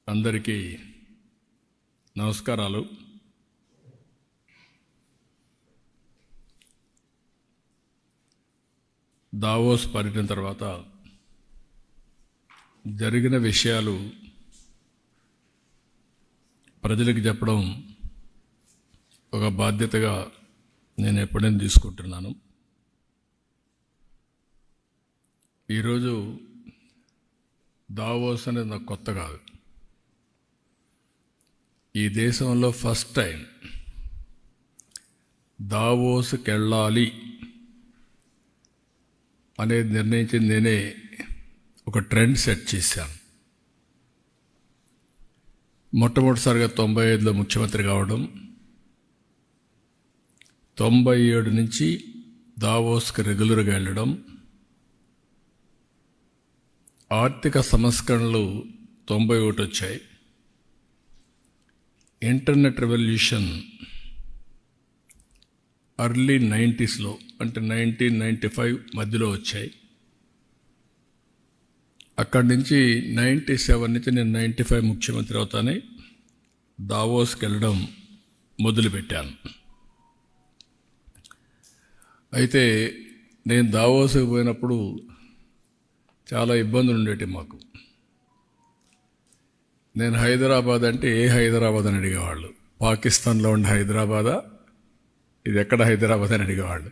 అందరికీ నమస్కారాలు. దావోస్ పర్యటన తర్వాత జరిగిన విషయాలు ప్రజలకు చెప్పడం ఒక బాధ్యతగా నేను ఎప్పుడైనా తీసుకుంటున్నాను. ఈరోజు దావోస్ అనేది నాకు కొత్త కాదు. ఈ దేశంలో ఫస్ట్ టైం దావోస్కి వెళ్ళాలి అనేది నిర్ణయించింది నేనే. ఒక ట్రెండ్ సెట్ చేశాను. మొట్టమొదటిసారిగా 95లో ముఖ్యమంత్రి కావడం, 97 నుంచి దావోస్కి రెగ్యులర్గా వెళ్ళడం, ఆర్థిక సంస్కరణలు 91 వచ్చాయి, ఇంటర్నెట్ రెవల్యూషన్ ఎర్లీ 90స్లో అంటే 1995 మధ్యలో వచ్చాయి. అక్కడి నుంచి 97 నుంచి నేను 95 ముఖ్యమంత్రి అవుతానే దావోస్కి వెళ్ళడం మొదలుపెట్టాను. అయితే నేను దావోస్కి పోయినప్పుడు చాలా ఇబ్బందులు ఉండేవి మాకు. నేను హైదరాబాద్ అంటే ఏ హైదరాబాద్ అని అడిగేవాళ్ళు. పాకిస్తాన్లో ఉండే హైదరాబాదా, ఇది ఎక్కడ హైదరాబాద్ అని అడిగేవాళ్ళు.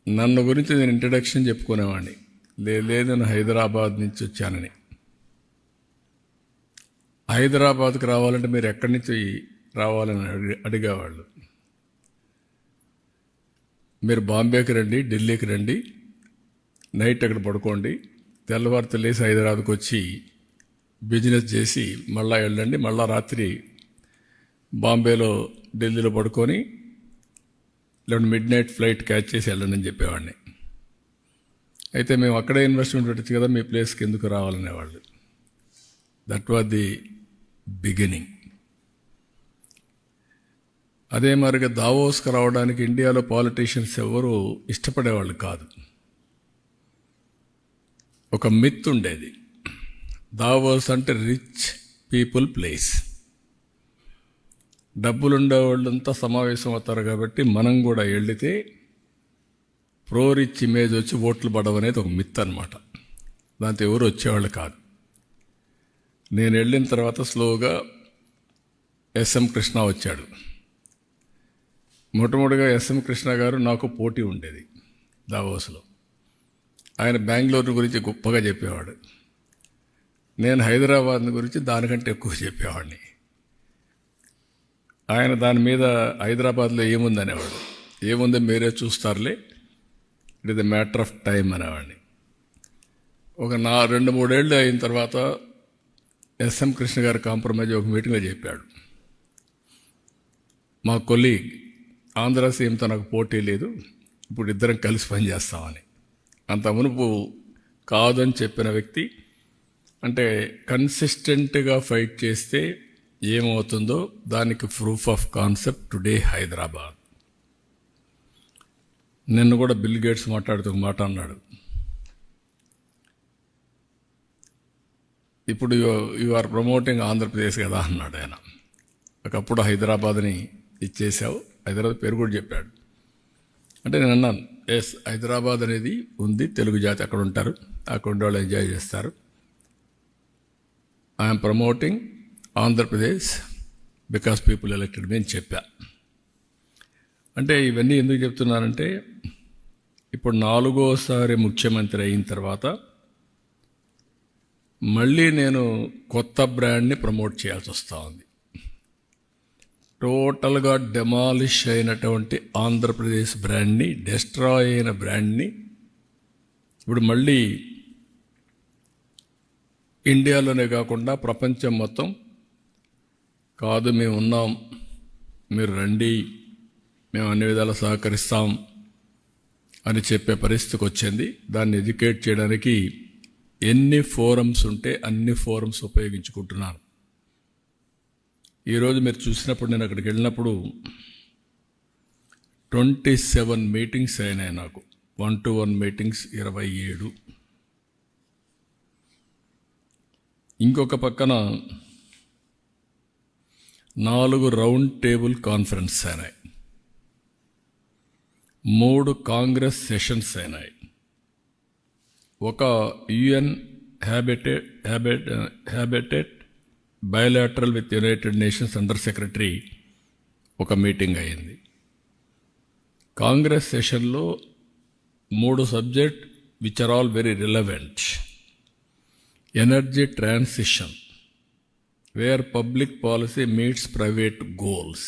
నన్ను గురించి నేను ఇంట్రడక్షన్ చెప్పుకునేవాడిని, లేదు నేను హైదరాబాద్ నుంచి వచ్చానని. హైదరాబాద్కి రావాలంటే మీరు ఎక్కడి నుంచి రావాలని అడిగేవాళ్ళు. మీరు బాంబేకి రండి, ఢిల్లీకి రండి, నైట్ అక్కడ పడుకోండి, తెల్లవారితో లేసి హైదరాబాద్కి వచ్చి బిజినెస్ చేసి మళ్ళా వెళ్ళండి, మళ్ళా రాత్రి బాంబేలో ఢిల్లీలో పడుకొని లేదంటే మిడ్ నైట్ ఫ్లైట్ క్యాచ్ చేసి వెళ్ళండి అని చెప్పేవాడిని. అయితే మేము అక్కడే ఇన్వెస్ట్మెంట్ పెట్టచ్చు కదా, మీ ప్లేస్కి ఎందుకు రావాలనేవాళ్ళు. That was the beginning. అదే మరిగా దావోస్కి రావడానికి ఇండియాలో పాలిటీషియన్స్ ఎవరు ఇష్టపడేవాళ్ళు కాదు. ఒక మిత్ ఉండేది, దావోస్ అంటే రిచ్ పీపుల్ ప్లేస్, డబ్బులుండే వాళ్ళంతా సమావేశం అవుతారు కాబట్టి మనం కూడా వెళితే ప్రో రిచ్ ఇమేజ్ వచ్చి ఓట్లు పడవనేది ఒక మిత్ అనమాట. దాంతో ఎవరు వచ్చేవాళ్ళు కాదు. నేను వెళ్ళిన తర్వాత స్లోగా ఎస్ఎం కృష్ణ వచ్చాడు. మొట్టమొదటిగా ఎస్ఎం కృష్ణ గారు నాకు పోటీ ఉండేది దావోస్లో. ఆయన బెంగళూరు గురించి గొప్పగా చెప్పేవాడు, నేను హైదరాబాద్ గురించి దానికంటే ఎక్కువ చెప్పేవాడిని. ఆయన దాని మీద హైదరాబాద్లో ఏముంది అనేవాడు. ఏముంది మీరే చూస్తారులే, it is the matter of time అనేవాడిని. ఒక 2-3 ఏళ్ళు అయిన తర్వాత ఎస్ఎం కృష్ణ గారు కాంప్రమైజ్ ఒక మీటింగ్లో చెప్పాడు, మా కొలీగ్ ఆంధ్ర సీఎంతో నాకు పోటీ లేదు, ఇప్పుడు ఇద్దరం కలిసి పనిచేస్తామని. అంత మునుపు కాదని చెప్పిన వ్యక్తి, అంటే కన్సిస్టెంట్గా ఫైట్ చేస్తే ఏమవుతుందో దానికి proof of concept today Hyderabad. నిన్న కూడా బిల్ గేట్స్ మాట్లాడుతూ ఒక మాట అన్నాడు, ఇప్పుడు యు ఆర్ ప్రమోటింగ్ ఆంధ్రప్రదేశ్ కదా అన్నాడు ఆయన. ఒకప్పుడు హైదరాబాద్ని ఇచ్చేసావు, హైదరాబాద్ పేరు కూడా చెప్పాడు. అంటే నేను అన్నాను, ఎస్ హైదరాబాద్ అనేది ఉంది, తెలుగు జాతి అక్కడ ఉంటారు, అక్కడ ఉండే వాళ్ళు ఎంజాయ్ చేస్తారు. I'm promoting Andhra Pradesh because people elected me అని చెప్పా. అంటే ఇవన్నీ ఎందుకు చెప్తున్నానంటే, ఇప్పుడు 4వసారి ముఖ్యమంత్రి అయిన తర్వాత మళ్ళీ నేను కొత్త బ్రాండ్ని ప్రమోట్ చేయాల్సి వస్తూ ఉంది. టోటల్గా డెమాలిష్ అయినటువంటి ఆంధ్రప్రదేశ్ బ్రాండ్ని, డెస్ట్రాయ్ అయిన బ్రాండ్ని ఇప్పుడు మళ్ళీ ఇండియాలోనే కాకుండా ప్రపంచం మొత్తం కాదు, మేము ఉన్నాం, మీరు రండి, మేము అన్ని విధాలా సహకరిస్తాం అని చెప్పే పరిస్థితికి వచ్చింది. దాన్ని ఎడ్యుకేట్ చేయడానికి ఎన్ని ఫోరమ్స్ ఉంటే అన్ని ఫోరమ్స్ ఉపయోగించుకుంటున్నాను. ఈరోజు మీరు చూసినప్పుడు, నేను అక్కడికి వెళ్ళినప్పుడు 27 మీటింగ్స్ అయినాయి నాకు. 1-to-1 meetings 27. ఇంకొక పక్కన 4 రౌండ్ టేబుల్ కాన్ఫరెన్స్ అయినాయి, 3 కాంగ్రెస్ సెషన్స్ అయినాయి, ఒక UN habitat bilateral with United Nations under secretary ఒక మీటింగ్ అయింది. కాంగ్రెస్ సెషన్లో 3 subject which are all very relevant. Energy transition, where public policy meets private goals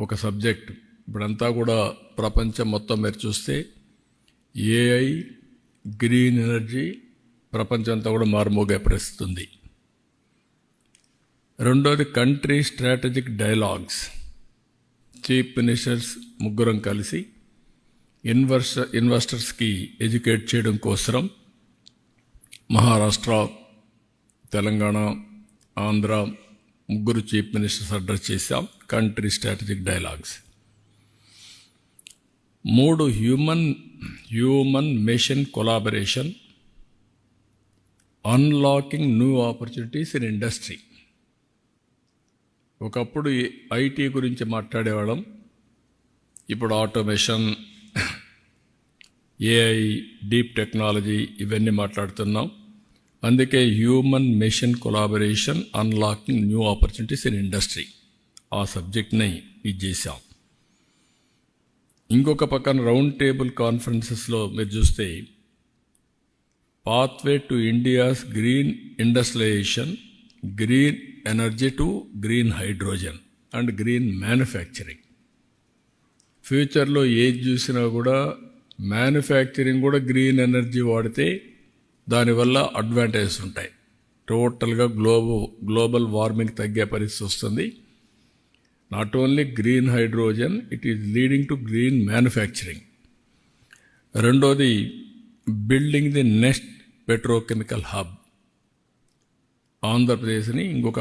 ఒక సబ్జెక్ట్. ఇప్పుడంతా కూడా ప్రపంచం మొత్తం మీరు చూస్తే ఏఐ, గ్రీన్ ఎనర్జీ ప్రపంచం అంతా కూడా మారుమోగే పరిస్థితుంది. రెండోది country strategic dialogues. Chief ministers ముగ్గురం కలిసి ఇన్వెస్టర్స్కి ఎడ్యుకేట్ చేయడం కోసం మహారాష్ట్ర, తెలంగాణ, ఆంధ్ర ముగ్గురు చీఫ్ మినిస్టర్స్ అడ్రస్ చేశాం. Country strategic dialogues. 3 human mission collaboration, unlocking new opportunities in industry. ఒకప్పుడు ఐటీ గురించి మాట్లాడేవాళ్ళం, ఇప్పుడు ఆటోమేషన్, ఏఐ, డీప్ టెక్నాలజీ ఇవన్నీ మాట్లాడుతున్నాం. అందుకే human mission collaboration, unlocking new opportunities in industry ఆ సబ్జెక్ట్ని ఇది చేశాం. ఇంకొక పక్కన రౌండ్ టేబుల్ కాన్ఫరెన్సెస్లో మీరు చూస్తే pathway to India's green industrialisation, green energy to green hydrogen and green manufacturing. ఫ్యూచర్లో ఏది చూసినా కూడా మ్యానుఫ్యాక్చరింగ్ కూడా గ్రీన్ ఎనర్జీ వాడితే దానివల్ల అడ్వాంటేజెస్ ఉంటాయి. టోటల్గా గ్లోబల్ వార్మింగ్ తగ్గే పరిస్థితి వస్తుంది. Not only green hydrogen, it is leading to green manufacturing. రెండోది building the next petrochemical hub. ఆంధ్రప్రదేశ్ని ఇంకొక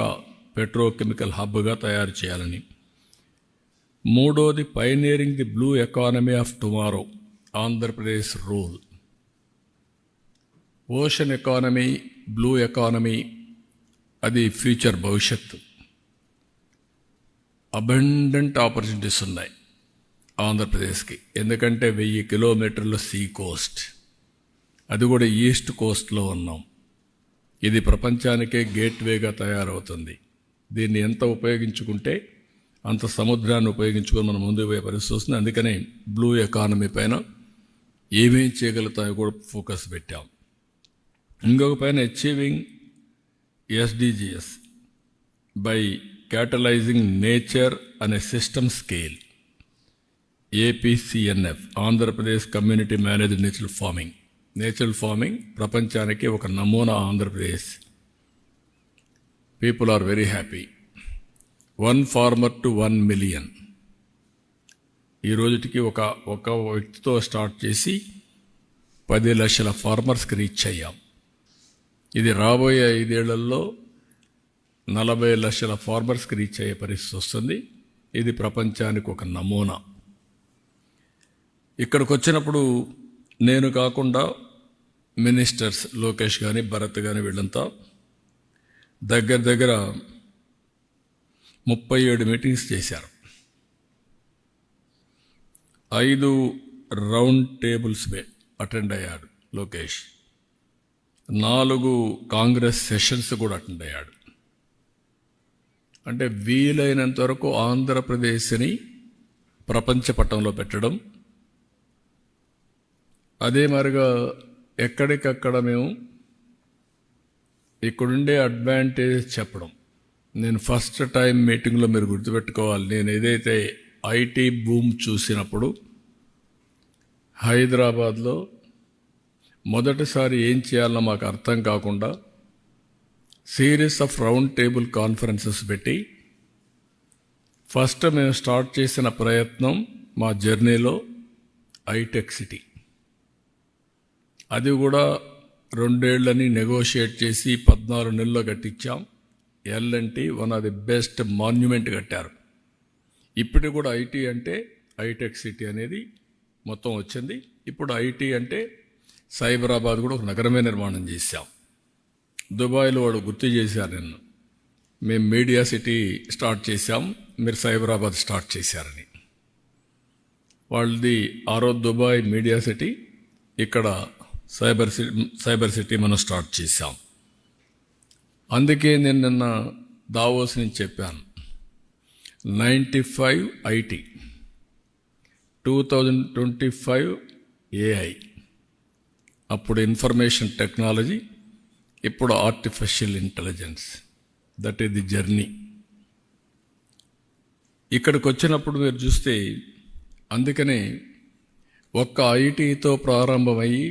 పెట్రోకెమికల్ హబ్గా తయారు చేయాలని. మూడోది pioneering the blue economy of tomorrow, Andhra Pradesh rule. Ocean economy, blue economy అది ఫ్యూచర్ భవిష్యత్తు. అబండెంట్ ఆపర్చునిటీస్ ఉన్నాయి ఆంధ్రప్రదేశ్కి, ఎందుకంటే 1000 కిలోమీటర్ల సీ కోస్ట్, అది కూడా ఈస్ట్ కోస్ట్లో ఉన్నాం. ఇది ప్రపంచానికే గేట్వేగా తయారవుతుంది. దీన్ని ఎంత ఉపయోగించుకుంటే అంత సముద్రాన్ని ఉపయోగించుకొని మనం ముందుకు పోయే పరిస్థితి వస్తుంది. అందుకనే బ్లూ ఎకానమీ పైన ఏమేం చేయగలుగుతాయో కూడా ఫోకస్ పెట్టాం. ఇంకొక పైన achieving SDGs by catalysing nature అనే system scale. APCNF, Andhra Pradesh community managed natural farming ప్రపంచానికి ఒక నమూనా. Andhra Pradesh people are very happy. 1 farmer to 1 million. ఈ రోజుకి ఒక వ్యక్తితో స్టార్ట్ చేసి 10 లక్షల ఫార్మర్స్కి రీచ్ అయ్యాం. ఇది రాబోయే 5 ఏళ్లలో 40 లక్షల ఫార్మర్స్కి రీచ్ అయ్యే పరిస్థితి వస్తుంది. ఇది ప్రపంచానికి ఒక నమూనా. ఇక్కడికి వచ్చినప్పుడు నేను కాకుండా మినిస్టర్స్ లోకేష్ కానీ, భరత్ కానీ వీళ్ళంతా దగ్గర 37 మీటింగ్స్ చేశారు. 5 రౌండ్ టేబుల్స్ అటెండ్ అయ్యాడు లోకేష్. 4 కాంగ్రెస్ సెషన్స్ కూడా అటెండ్ అయ్యాడు. అంటే వీలైనంత వరకు ఆంధ్రప్రదేశ్ని ప్రపంచ పటంలో పెట్టడం, అదే మరిగా ఎక్కడికక్కడ మేము ఇక్కడుండే అడ్వాంటేజ్ చెప్పడం. నేను ఫస్ట్ టైం మీటింగ్లో మీరు గుర్తుపెట్టుకోవాలి, నేను ఏదైతే ఐటీ బూమ్ చూసినప్పుడు హైదరాబాద్లో మొదటిసారి ఏం చేయాలో మాకు అర్థం కాకుండా series of round table conferences పెట్టి ఫస్ట్ మేము స్టార్ట్ చేసిన ప్రయత్నం మా జర్నీలో హైటెక్ సిటీ. అది కూడా 2 ఏళ్లని నెగోషియేట్ చేసి 14 నెలల్లో కట్టించాం. L and T one of the best monument కట్టారు. ఇప్పుడు కూడా ఐటీ అంటే హైటెక్ సిటీ అనేది మొత్తం వచ్చింది. ఇప్పుడు ఐటీ అంటే సైబరాబాద్ కూడా ఒక నగరమే నిర్మాణం చేశాం. దుబాయ్లో వాడు గుర్తు చేశారు నిన్ను, మేము మీడియా సిటీ స్టార్ట్ చేశాం, మీరు సైబరాబాద్ స్టార్ట్ చేశారని. వాళ్ళది ఆ రోజు దుబాయ్ మీడియా సిటీ, ఇక్కడ సైబర్ సిటీ మనం స్టార్ట్ చేశాం. అందుకే నేను నిన్న దావోస్ నుంచి చెప్పాను, 95 ఐటీ, 2025 ఏఐ, అప్పుడు ఇన్ఫర్మేషన్ టెక్నాలజీ, ఇప్పుడు artificial intelligence. That is the journey. ఇక్కడికి వచ్చినప్పుడు మీరు చూస్తే, అందుకనే ఒక్క ఐటీతో ప్రారంభమయ్యి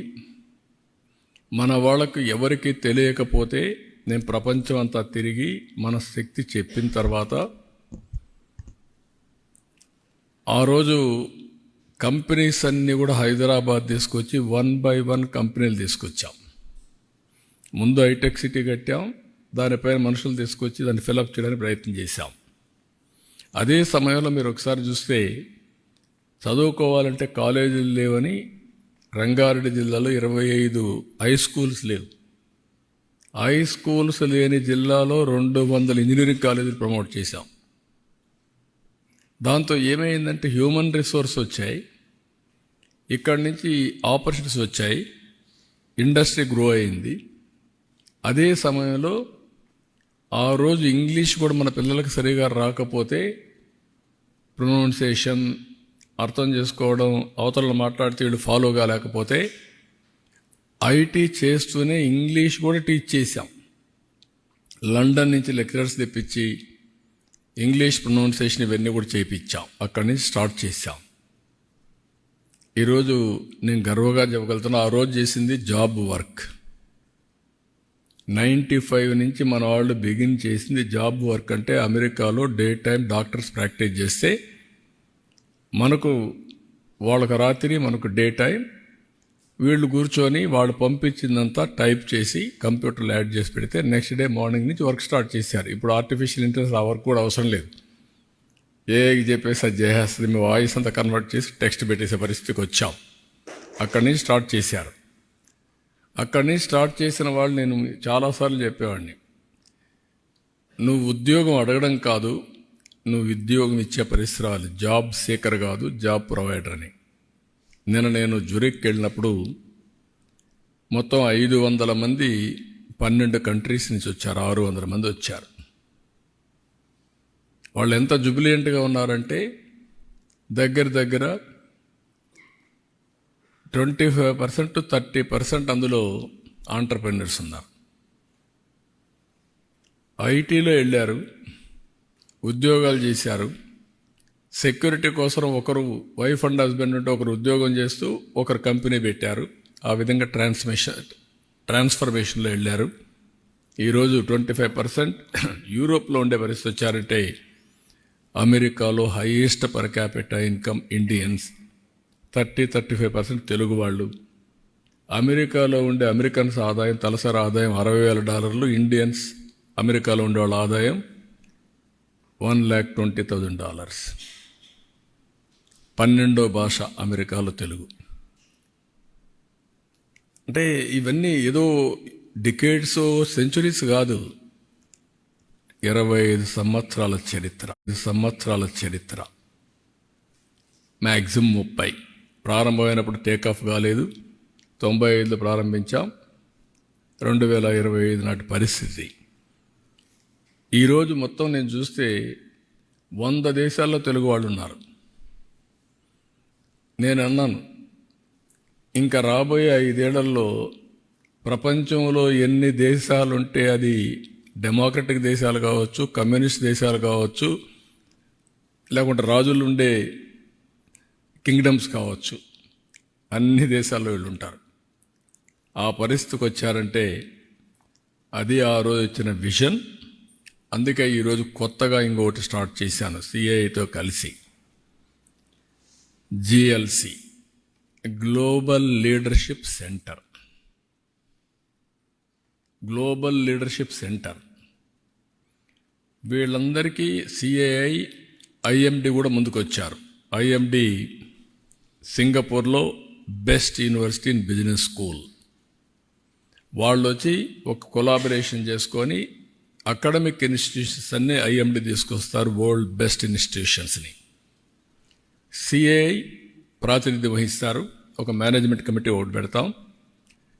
మన వాళ్ళకు ఎవరికి తెలియకపోతే నేను ప్రపంచం అంతా తిరిగి మన శక్తి చెప్పిన తర్వాత ఆ రోజు కంపెనీస్ అన్నీ కూడా హైదరాబాద్ తీసుకొచ్చి 1 by 1 కంపెనీలు తీసుకొచ్చాం. ముందు హైటెక్ సిటీ కట్టాం, దానిపైన మనుషులు తీసుకొచ్చి దాన్ని ఫిలప్ చేయడానికి ప్రయత్నం చేశాం. అదే సమయంలో మీరు ఒకసారి చూస్తే చదువుకోవాలంటే కాలేజీలు లేవని రంగారెడ్డి జిల్లాలో 25 హై స్కూల్స్ లేవు. హై స్కూల్స్ లేని జిల్లాలో 200 ఇంజనీరింగ్ కాలేజీలు ప్రమోట్ చేశాం. దాంతో ఏమైందంటే హ్యూమన్ రిసోర్స్ వచ్చాయి, ఇక్కడి నుంచి ఆపర్చునిటీస్ వచ్చాయి, ఇండస్ట్రీ గ్రో అయింది. అదే సమయంలో ఆ రోజు ఇంగ్లీష్ కూడా మన పిల్లలకు సరిగా రాకపోతే ప్రొనౌన్సియేషన్ అర్థం చేసుకోవడం, అవతల మాట్లాడితే వీళ్ళు ఫాలో కాలేకపోతే ఐటీ చేస్తూనే ఇంగ్లీష్ కూడా టీచ్ చేశాం. లండన్ నుంచి లెక్చరర్స్ తెప్పించి ఇంగ్లీష్ ప్రొనౌన్సియేషన్ ఇవన్నీ కూడా చేయించాం. అక్కడి నుంచి స్టార్ట్ చేశాం. ఈరోజు నేను గర్వంగా చెప్పగలుగుతున్నా, ఆ రోజు చేసింది జాబ్ వర్క్. 95 నుంచి మన వాళ్ళు బిగిన్ చేసింది జాబ్ వర్క్. అంటే అమెరికాలో డే టైం డాక్టర్స్ ప్రాక్టీస్ చేస్తే మనకు వాళ్ళకు రాత్రి, మనకు డే టైం, వీళ్ళు కూర్చొని వాళ్ళు పంపించిందంతా టైప్ చేసి కంప్యూటర్లో యాడ్ చేసి పెడితే నెక్స్ట్ డే మార్నింగ్ నుంచి వర్క్ స్టార్ట్ చేశారు. ఇప్పుడు ఆర్టిఫిషియల్ ఇంటెలిజెన్స్ ఆ వర్క్ కూడా అవసరం లేదు, ఏఐకి చెప్పేసి అది చేసేస్తుంది. మీ వాయిస్ అంతా కన్వర్ట్ చేసి టెక్స్ట్ పెట్టేసే పరిస్థితికి వచ్చాం. అక్కడి నుంచి స్టార్ట్ చేశారు. అక్కడి నుంచి స్టార్ట్ చేసిన వాళ్ళు, నేను చాలాసార్లు చెప్పేవాడిని, నువ్వు ఉద్యోగం అడగడం కాదు, నువ్వు ఉద్యోగం ఇచ్చే పరిసరాలు. జాబ్ సీకర్ కాదు, జాబ్ ప్రొవైడర్ అని. నేను జురిక్ వెళ్ళినప్పుడు మొత్తం 500 మంది 12 కంట్రీస్ నుంచి వచ్చారు, 600 మంది వచ్చారు. వాళ్ళు ఎంత జుబిలియంట్గా ఉన్నారంటే దగ్గర 25% to 30% అందులో ఆంటర్ప్రెన్యూర్స్ ఉన్నారు. ఐటీలో వెళ్ళారు, ఉద్యోగాలు చేశారు. సెక్యూరిటీ కోసం ఒకరు వైఫ్ అండ్ హస్బెండ్ ఉంటే ఒకరు ఉద్యోగం చేస్తూ ఒకరు కంపెనీ పెట్టారు. ఆ విధంగా ట్రాన్స్ఫర్మేషన్లో వెళ్ళారు. ఈరోజు 25% యూరోప్లో ఉండే పరిస్థితి వచ్చారంటే, అమెరికాలో highest per capital income Indians, 30-35% Telugu వాళ్ళు. అమెరికాలో ఉండే అమెరికన్స్ ఆదాయం, తలసరి ఆదాయం $60,000. ఇండియన్స్ అమెరికాలో ఉండే వాళ్ళ ఆదాయం $120,000. 12వ భాష అమెరికాలో తెలుగు. అంటే ఇవన్నీ ఏదో డికేడ్స్, సెంచురీస్ కాదు, 25 సంవత్సరాల చరిత్ర. మ్యాక్సిమం 30. ప్రారంభమైనప్పుడు టేకాఫ్ కాలేదు, 95లో ప్రారంభించాం, 2025 నాటి పరిస్థితి. ఈరోజు మొత్తం నేను చూస్తే 100 దేశాల్లో తెలుగు వాళ్ళు ఉన్నారు. నేను అన్నాను, ఇంకా రాబోయే 5 ఏళ్లలో ప్రపంచంలో ఎన్ని దేశాలుంటే అది డెమోక్రటిక్ దేశాలు కావచ్చు, కమ్యూనిస్ట్ దేశాలు కావచ్చు, లేకుంటే రాజులు ఉండే కింగ్డమ్స్ కావచ్చు, అన్ని దేశాల్లో వీళ్ళు ఉంటారు. ఆ పరిస్థితికి వచ్చారంటే అది ఆ రోజు ఇచ్చిన విజన్. అందుకే ఈరోజు కొత్తగా ఇంకొకటి స్టార్ట్ చేశాను సిఐతో కలిసి, GLC, global leadership centre. Global leadership centre వీళ్ళందరికీ సిఐఐ, ఐఎండి కూడా ముందుకు వచ్చారు. ఐఎండి సింగపూర్లో best university in business school. వాళ్ళు వచ్చి ఒక కొలాబరేషన్ చేసుకొని అకాడమిక్ ఇన్స్టిట్యూషన్స్ అన్నీ ఐఎండి తీసుకొస్తారు, వరల్డ్ బెస్ట్ ఇన్స్టిట్యూషన్స్ని. సిఐ ప్రాతినిధ్యం వహిస్తారు, ఒక మేనేజ్మెంట్ కమిటీ ఒకటి పెడతాం.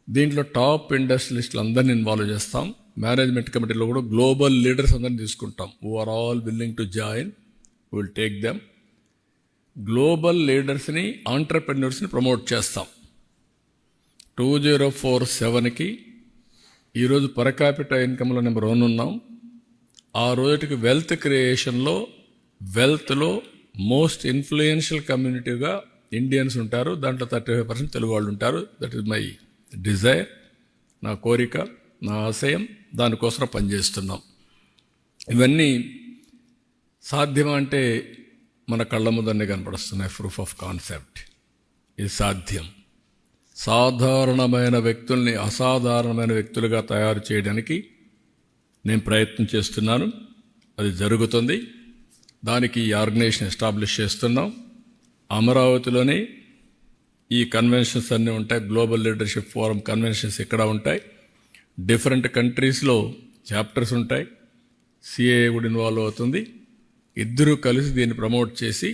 దీంట్లో టాప్ ఇండస్ట్రియలిస్టులు అందరినీ ఇన్వాల్వ్ చేస్తాం. మేనేజ్మెంట్ కమిటీలో కూడా గ్లోబల్ లీడర్స్ అందరినీ తీసుకుంటాం. Who are all willing to join, will take them. Global లీడర్స్ని, ఆంటర్ప్రెన్యూర్స్ని ప్రమోట్ చేస్తాం. 2047కి ఈరోజు పర్ క్యాపిటా ఇన్కమ్లో నెంబర్ 1 ఉన్నాం. ఆ రోజుకి వెల్త్ క్రియేషన్లో, వెల్త్లో మోస్ట్ ఇన్ఫ్లుయెన్షియల్ కమ్యూనిటీగా ఇండియన్స్ ఉంటారు. దాంట్లో 35% తెలుగు వాళ్ళు ఉంటారు. దట్ ఈస్ మై డిజైర్, నా కోరిక, నా ఆశయం. దానికోసం పనిచేస్తున్నాం. ఇవన్నీ సాధ్యమా అంటే మన కళ్ళ ముందనే కనపడుస్తున్నాయి. Proof of concept. ఇది సాధ్యం. సాధారణమైన వ్యక్తుల్ని అసాధారణమైన వ్యక్తులుగా తయారు చేయడానికి నేను ప్రయత్నం చేస్తున్నాను. అది జరుగుతుంది. దానికి ఈ ఆర్గనైజేషన్ ఎస్టాబ్లిష్ చేస్తున్నాం. అమరావతిలోనే ఈ కన్వెన్షన్స్ అన్నీ ఉంటాయి. గ్లోబల్ లీడర్షిప్ ఫోరం కన్వెన్షన్స్ ఇక్కడ ఉంటాయి. డిఫరెంట్ కంట్రీస్లో చాప్టర్స్ ఉంటాయి. సిఏ కూడా ఇన్వాల్వ్ అవుతుంది. ఇద్దరూ కలిసి దీన్ని ప్రమోట్ చేసి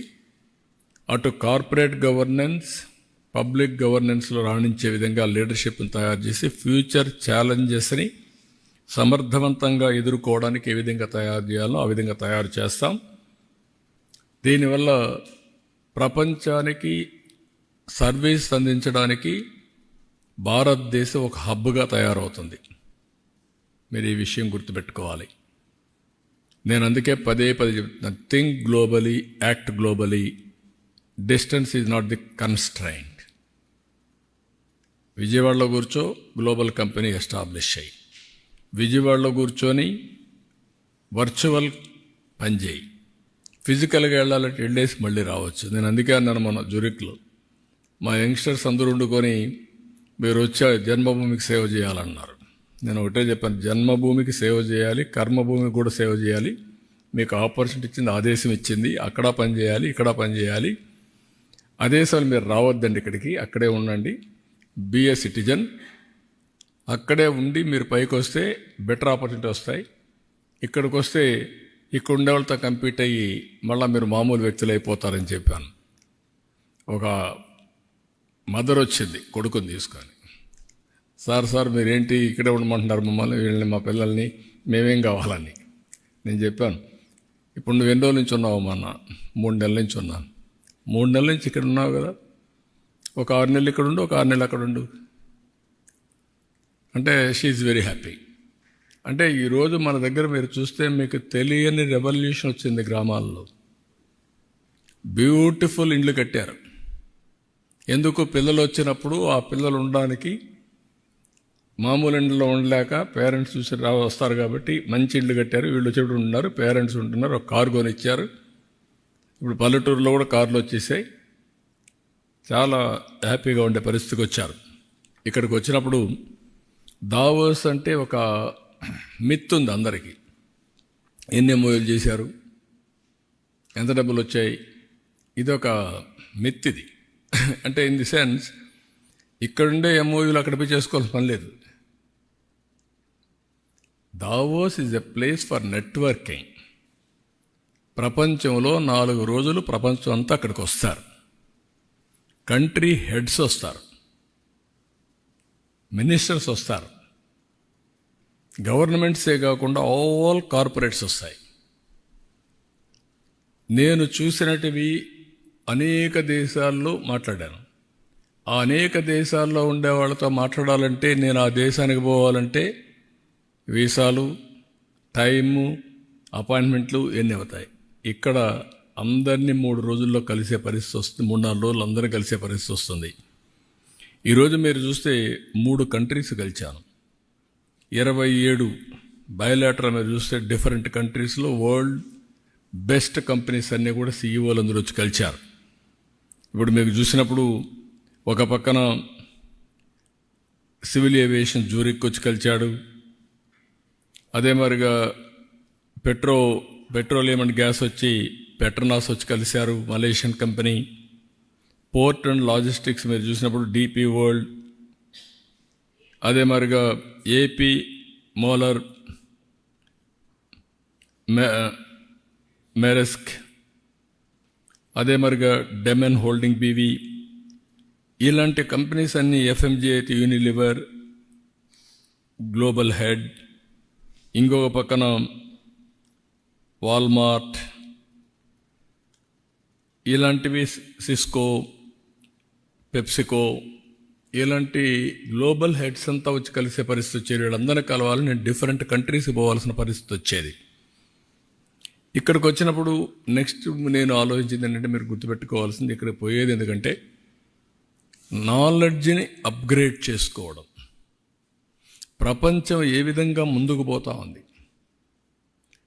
అటు కార్పొరేట్ గవర్నెన్స్, పబ్లిక్ గవర్నెన్స్లో రాణించే విధంగా లీడర్షిప్ని తయారు చేసి ఫ్యూచర్ ఛాలెంజెస్ని సమర్థవంతంగా ఎదుర్కోవడానికి ఏ విధంగా తయారు చేయాలో ఆ విధంగా తయారు చేస్తాం. దీనివల్ల ప్రపంచానికి సర్వీస్ అందించడానికి భారతదేశం ఒక హబ్గా తయారవుతుంది. మీరు ఈ విషయం గుర్తుపెట్టుకోవాలి. నేను అందుకే పదే చెప్తున్నాను, think globally, act globally. Distance is not the constraint. విజయవాడలో కూర్చో, గ్లోబల్ కంపెనీ ఎస్టాబ్లిష్ అయ్యి, విజయవాడలో కూర్చొని వర్చువల్ పనిచేయి. ఫిజికల్గా వెళ్ళాలంటే వెళ్ళేసి మళ్ళీ రావచ్చు. నేను అందుకే అన్నాను మన జురిక్లో, మా యంగ్స్టర్స్ అందరూ వండుకొని మీరు వచ్చే జన్మభూమికి సేవ చేయాలన్నారు. నేను ఒకటే చెప్పాను, జన్మభూమికి సేవ చేయాలి, కర్మభూమికి కూడా సేవ చేయాలి. మీకు ఆపర్చునిటీ ఇచ్చింది, ఆదేశం ఇచ్చింది, అక్కడ పని చేయాలి, ఇక్కడ పని చేయాలి. ఆదేశాలు మీరు రావద్దండి ఇక్కడికి, అక్కడే ఉండండి. Be a citizen. అక్కడే ఉండి మీరు పైకి వస్తే బెటర్ ఆపర్చునిటీ వస్తాయి. ఇక్కడికి వస్తే ఇక్కడ ఉండే వాళ్ళతో కంపీట్ అయ్యి మళ్ళీ మీరు మామూలు వ్యక్తులు అయిపోతారని చెప్పాను. ఒక మదర్ వచ్చింది కొడుకుని తీసుకొని, సార్ మీరేంటి ఇక్కడే ఉండమంటున్నారు మమ్మల్ని, వీళ్ళని, మా పిల్లల్ని, మేమేం కావాలని. నేను చెప్పాను, ఇప్పుడు నువ్వు ఎన్ని రోజుల నుంచి ఉన్నావు అన్న? 3 నెలల నుంచి ఉన్నాను. 3 నెలల నుంచి ఇక్కడ ఉన్నావు కదా, ఒక 6 నెలలు ఇక్కడ ఉండు, ఒక 6 నెలలు అక్కడ ఉండు అంటే షీఈ్ వెరీ హ్యాపీ. అంటే ఈరోజు మన దగ్గర మీరు చూస్తే మీకు తెలియని రెవల్యూషన్ వచ్చింది. గ్రామాల్లో బ్యూటిఫుల్ ఇండ్లు కట్టారు. ఎందుకు? పిల్లలు వచ్చినప్పుడు ఆ పిల్లలు ఉండడానికి మామూలు ఇండ్లలో ఉండలేక పేరెంట్స్ చూసి వస్తారు కాబట్టి మంచి ఇళ్ళు కట్టారు. వీళ్ళు వచ్చేప్పుడు ఉన్నారు, పేరెంట్స్ ఉంటున్నారు, ఒక కారు కొనిచ్చారు. ఇప్పుడు పల్లెటూరులో కూడా కార్లు వచ్చేసాయి. చాలా హ్యాపీగా ఉండే పరిస్థితికి వచ్చారు. ఇక్కడికి వచ్చినప్పుడు దావోస్ అంటే ఒక మిత్ ఉంది అందరికీ. ఎన్ని ఎంఓయూలు చేశారు, ఎంత డబ్బులు వచ్చాయి, ఇదొక మిత్ ఇది. అంటే ఇన్ ది సెన్స్ ఇక్కడుండే ఎంఓయూలు అక్కడ పోయి చేసుకోవాల్సిన పని లేదు. Davos is a place for networking. ప్రపంచంలో 4 రోజులు ప్రపంచం అంతా అక్కడికి వస్తారు. కంట్రీ హెడ్స్ వస్తారు, మినిస్టర్స్ వస్తారు, గవర్నమెంట్సే కాకుండా ఆల్ కార్పొరేట్స్ వస్తాయి. నేను చూసినటివి అనేక దేశాల్లో మాట్లాడాను. ఆ అనేక దేశాల్లో ఉండే వాళ్ళతో మాట్లాడాలంటే, నేను ఆ దేశానికి పోవాలంటే వీసాలు, టైము, అపాయింట్మెంట్లు ఎన్ని అవుతాయి. ఇక్కడ అందరినీ 3 రోజుల్లో కలిసే పరిస్థితి వస్తుంది. 3-4 రోజులు అందరూ కలిసే పరిస్థితి వస్తుంది. ఈరోజు మీరు చూస్తే 3 కంట్రీస్ కలిశాను. 27 బయోలాటరల్ మీరు చూస్తే డిఫరెంట్ కంట్రీస్లో వరల్డ్ బెస్ట్ కంపెనీస్ అన్నీ కూడా సీఈఓలు అందరూ వచ్చి కలిశారు. ఇప్పుడు మీకు చూసినప్పుడు ఒక పక్కన సివిల్ ఏవియేషన్ జూరిక్ వచ్చి కలిశాడు. అదే మరిగా పెట్రోలియం అండ్ గ్యాస్ వచ్చి పెట్రోనాస్ వచ్చి కలిశారు, Malaysian company. Port and logistics మీరు చూసినప్పుడు డీపీ వరల్డ్, అదే మరిగా ఏపీ మోలర్, మెరెస్క్, అదే మరిగా డెమెన్ హోల్డింగ్ బీవీ, ఇలాంటి కంపెనీస్ అన్ని, ఎఫ్ఎంజీ అయితే యూనిలివర్, గ్లోబల్ హెడ్, ఇంకొక పక్కన వాల్మార్ట్, ఇలాంటివి సిస్కో, పెప్సికో, ఇలాంటి గ్లోబల్ హెడ్స్ అంతా వచ్చి కలిసే పరిస్థితి వచ్చేది. వీళ్ళందరినీ కలవాలని నేను డిఫరెంట్ కంట్రీస్కి పోవాల్సిన పరిస్థితి వచ్చేది. ఇక్కడికి వచ్చినప్పుడు నెక్స్ట్ నేను ఆలోచించింది ఏంటంటే, మీరు గుర్తుపెట్టుకోవాల్సింది, ఇక్కడ పోయేది ఎందుకంటే నాలెడ్జ్ని అప్గ్రేడ్ చేసుకోవడం. ప్రపంచం ఏ విధంగా ముందుకు పోతా ఉంది,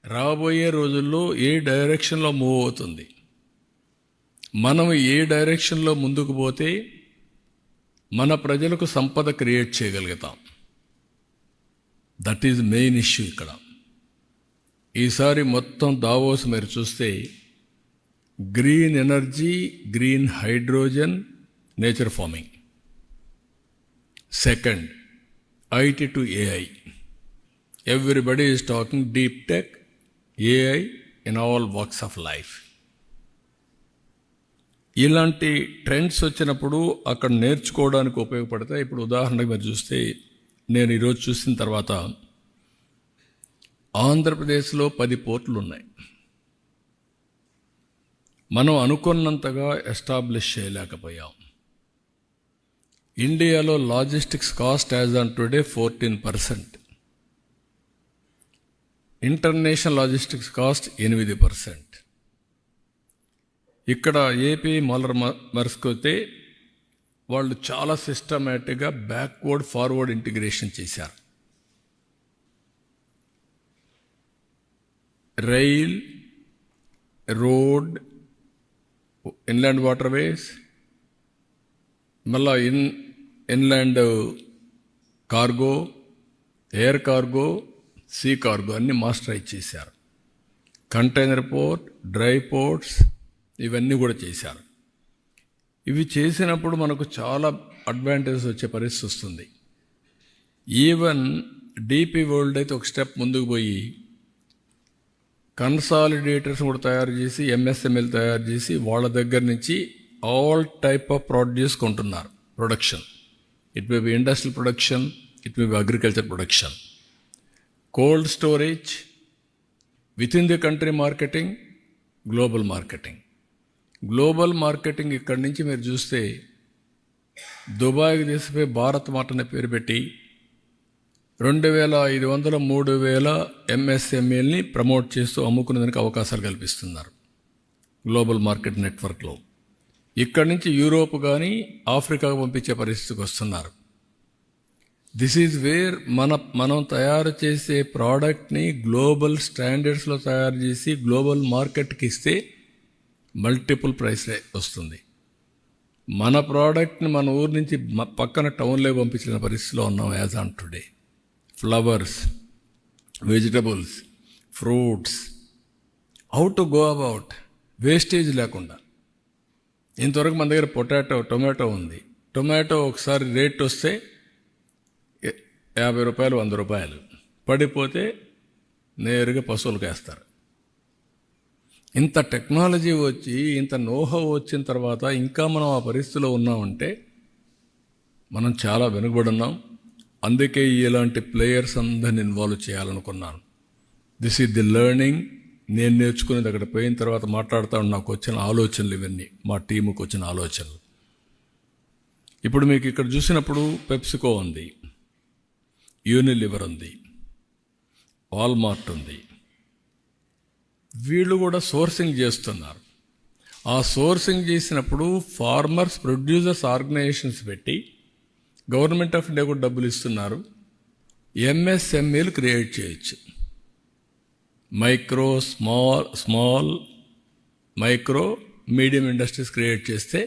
రాబోయే రోజుల్లో ఏ డైరెక్షన్లో మూవ్ అవుతుంది, మనం ఏ డైరెక్షన్లో ముందుకు పోతే మన ప్రజలకు సంపద క్రియేట్ చేయగలుగుతాం. దట్ ఈజ్ మెయిన్ ఇష్యూ ఇక్కడ. ఈసారి మొత్తం దావోస్ మీరు చూస్తే green energy, green hydrogen, nature farming. Second, IT to AI. Everybody is talking deep tech, AI in all walks of life. ఇలాంటి ట్రెండ్స్ వచ్చినప్పుడు అక్కడ నేర్చుకోవడానికి ఉపయోగపడతాయి. ఇప్పుడు ఉదాహరణకు మీరు చూస్తే, నేను ఈరోజు చూసిన తర్వాత ఆంధ్రప్రదేశ్లో 10 పోర్టులు ఉన్నాయి. మనం అనుకున్నంతగా ఎస్టాబ్లిష్ చేయలేకపోయాం. ఇండియాలో logistics cost as on today 14%, international logistics cost 8%. ఇక్కడ ఏపీ మోలర్ మెరెస్క్ అయితే వాళ్ళు చాలా సిస్టమేటిక్గా బ్యాక్వర్డ్ ఫార్వర్డ్ ఇంటిగ్రేషన్ చేశారు. రైల్, రోడ్, ఇన్లాండ్ వాటర్వేస్, మళ్ళా inland cargo, air cargo, see cargo అన్నీ మాస్టరైజ్ చేశారు. కంటైనర్ పోర్ట్, డ్రై పోర్ట్స్, ఇవన్నీ కూడా చేశారు. ఇవి చేసినప్పుడు మనకు చాలా అడ్వాంటేజెస్ వచ్చే పరిస్థితి వస్తుంది. ఈవెన్ డీపీ వరల్డ్ అయితే ఒక స్టెప్ ముందుకు పోయి కన్సాలిడేటర్స్ కూడా తయారు చేసి, ఎంఎస్ఎంఎల్ తయారు చేసి, వాళ్ళ దగ్గర నుంచి ఆల్ టైప్ ఆఫ్ ప్రొడ్యూస్ కొంటున్నారు. Production, it may be industrial production, it may be agriculture production, cold storage, with in the country marketing, global marketing. Global marketing ఇక్కడి నుంచి మీరు చూస్తే దుబాయ్కి తీసిపోయి భారత్ మార్ట్ అనే పేరు పెట్టి 2500, 3000 ఎంఎస్ఎంఈల్ని ప్రమోట్ చేస్తూ అమ్ముకునేదానికి అవకాశాలు కల్పిస్తున్నారు గ్లోబల్ మార్కెట్ నెట్వర్క్లో. ఇక్కడి నుంచి యూరోప్ కానీ ఆఫ్రికాకు పంపించే పరిస్థితికి వస్తున్నారు. దిస్ ఈజ్ వేర్ మనం తయారు చేసే ప్రోడక్ట్ని గ్లోబల్ స్టాండర్డ్స్లో తయారు చేసి గ్లోబల్ మార్కెట్కి ఇస్తే మల్టిపుల్ ప్రైస్ వస్తుంది. మన ప్రోడక్ట్ని మన ఊరి నుంచి పక్కన టౌన్లో పంపించిన పరిస్థితిలో ఉన్నాం as on today. Flowers, vegetables, fruits, how to go about wastage లేకుండా. ఇంతవరకు మన దగ్గర టొమాటో ఉంది. టొమాటో ఒకసారి రేట్ వస్తే 50 రూపాయలు, 100 రూపాయలు పడిపోతే నేరుగా పశువులకు వేస్తారు. ఇంత టెక్నాలజీ వచ్చి, ఇంత నోహో వచ్చిన తర్వాత ఇంకా మనం ఆ పరిస్థితిలో ఉన్నామంటే మనం చాలా వెనుకబడి ఉన్నాం. అందుకే ఇలాంటి ప్లేయర్స్ అందరిని ఇన్వాల్వ్ చేయాలనుకున్నాను. This is the learning. నేను నేర్చుకునేది అక్కడ పోయిన తర్వాత మాట్లాడుతూ నాకు వచ్చిన ఆలోచనలు ఇవన్నీ, మా టీముకు వచ్చిన ఆలోచనలు. ఇప్పుడు మీకు ఇక్కడ చూసినప్పుడు పెప్సికో ఉంది, యూనిలివర్ ఉంది, వాల్మార్ట్ ఉంది. వీళ్ళు కూడా సోర్సింగ్ చేస్తున్నారు. ఆ సోర్సింగ్ చేసినప్పుడు ఫార్మర్స్, ప్రొడ్యూసర్స్ ఆర్గనైజేషన్స్ పెట్టి గవర్నమెంట్ ఆఫ్ ఇండియా కూడా డబ్బులు ఇస్తున్నారు. ఎంఎస్ఎంఈలు క్రియేట్ చేయొచ్చు. Small micro medium industries create చేస్తే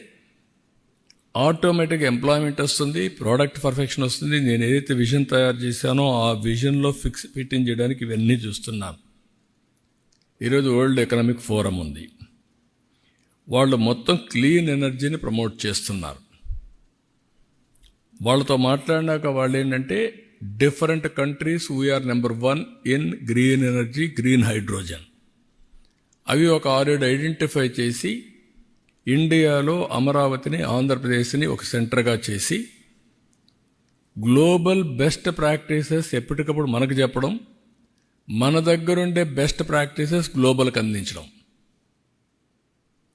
ఆటోమేటిక్గా ఎంప్లాయ్మెంట్ వస్తుంది, ప్రోడక్ట్ పర్ఫెక్షన్ వస్తుంది. నేను ఏదైతే విజన్ తయారు చేశానో ఆ విజన్లో ఫిట్టింగ్ చేయడానికి ఇవన్నీ చూస్తున్నాను. ఈరోజు వరల్డ్ ఎకనామిక్ ఫోరం ఉంది, వాళ్ళు మొత్తం క్లీన్ ఎనర్జీని ప్రమోట్ చేస్తున్నారు. వాళ్ళతో మాట్లాడినాక వాళ్ళు ఏంటంటే different countries we are number 1 in green energy, green hydrogen. అవి ఒక 6-7 ఐడెంటిఫై చేసి ఇండియాలో అమరావతిని, ఆంధ్రప్రదేశ్ని ఒక సెంటర్గా చేసి గ్లోబల్ బెస్ట్ ప్రాక్టీసెస్ ఎప్పటికప్పుడు మనకు చెప్పడం, మన దగ్గరుండే బెస్ట్ ప్రాక్టీసెస్ గ్లోబల్కి అందించడం.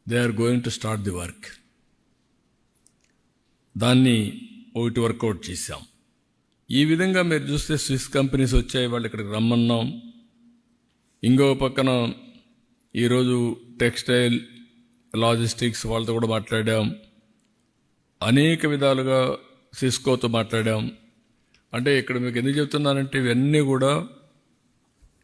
They are going to start the work. దాన్ని ఒకటి వర్కౌట్ చేశాం. ఈ విధంగా మీరు చూస్తే స్విస్ కంపెనీస్ వచ్చాయి, వాళ్ళు ఇక్కడికి రమ్మన్నాం. ఇంకో పక్కన ఈరోజు టెక్స్టైల్, లాజిస్టిక్స్ వాళ్ళతో కూడా మాట్లాడాం. అనేక విధాలుగా సిస్కోతో మాట్లాడాం. అంటే ఇక్కడ మీకు ఎందుకు చెప్తున్నానంటే ఇవన్నీ కూడా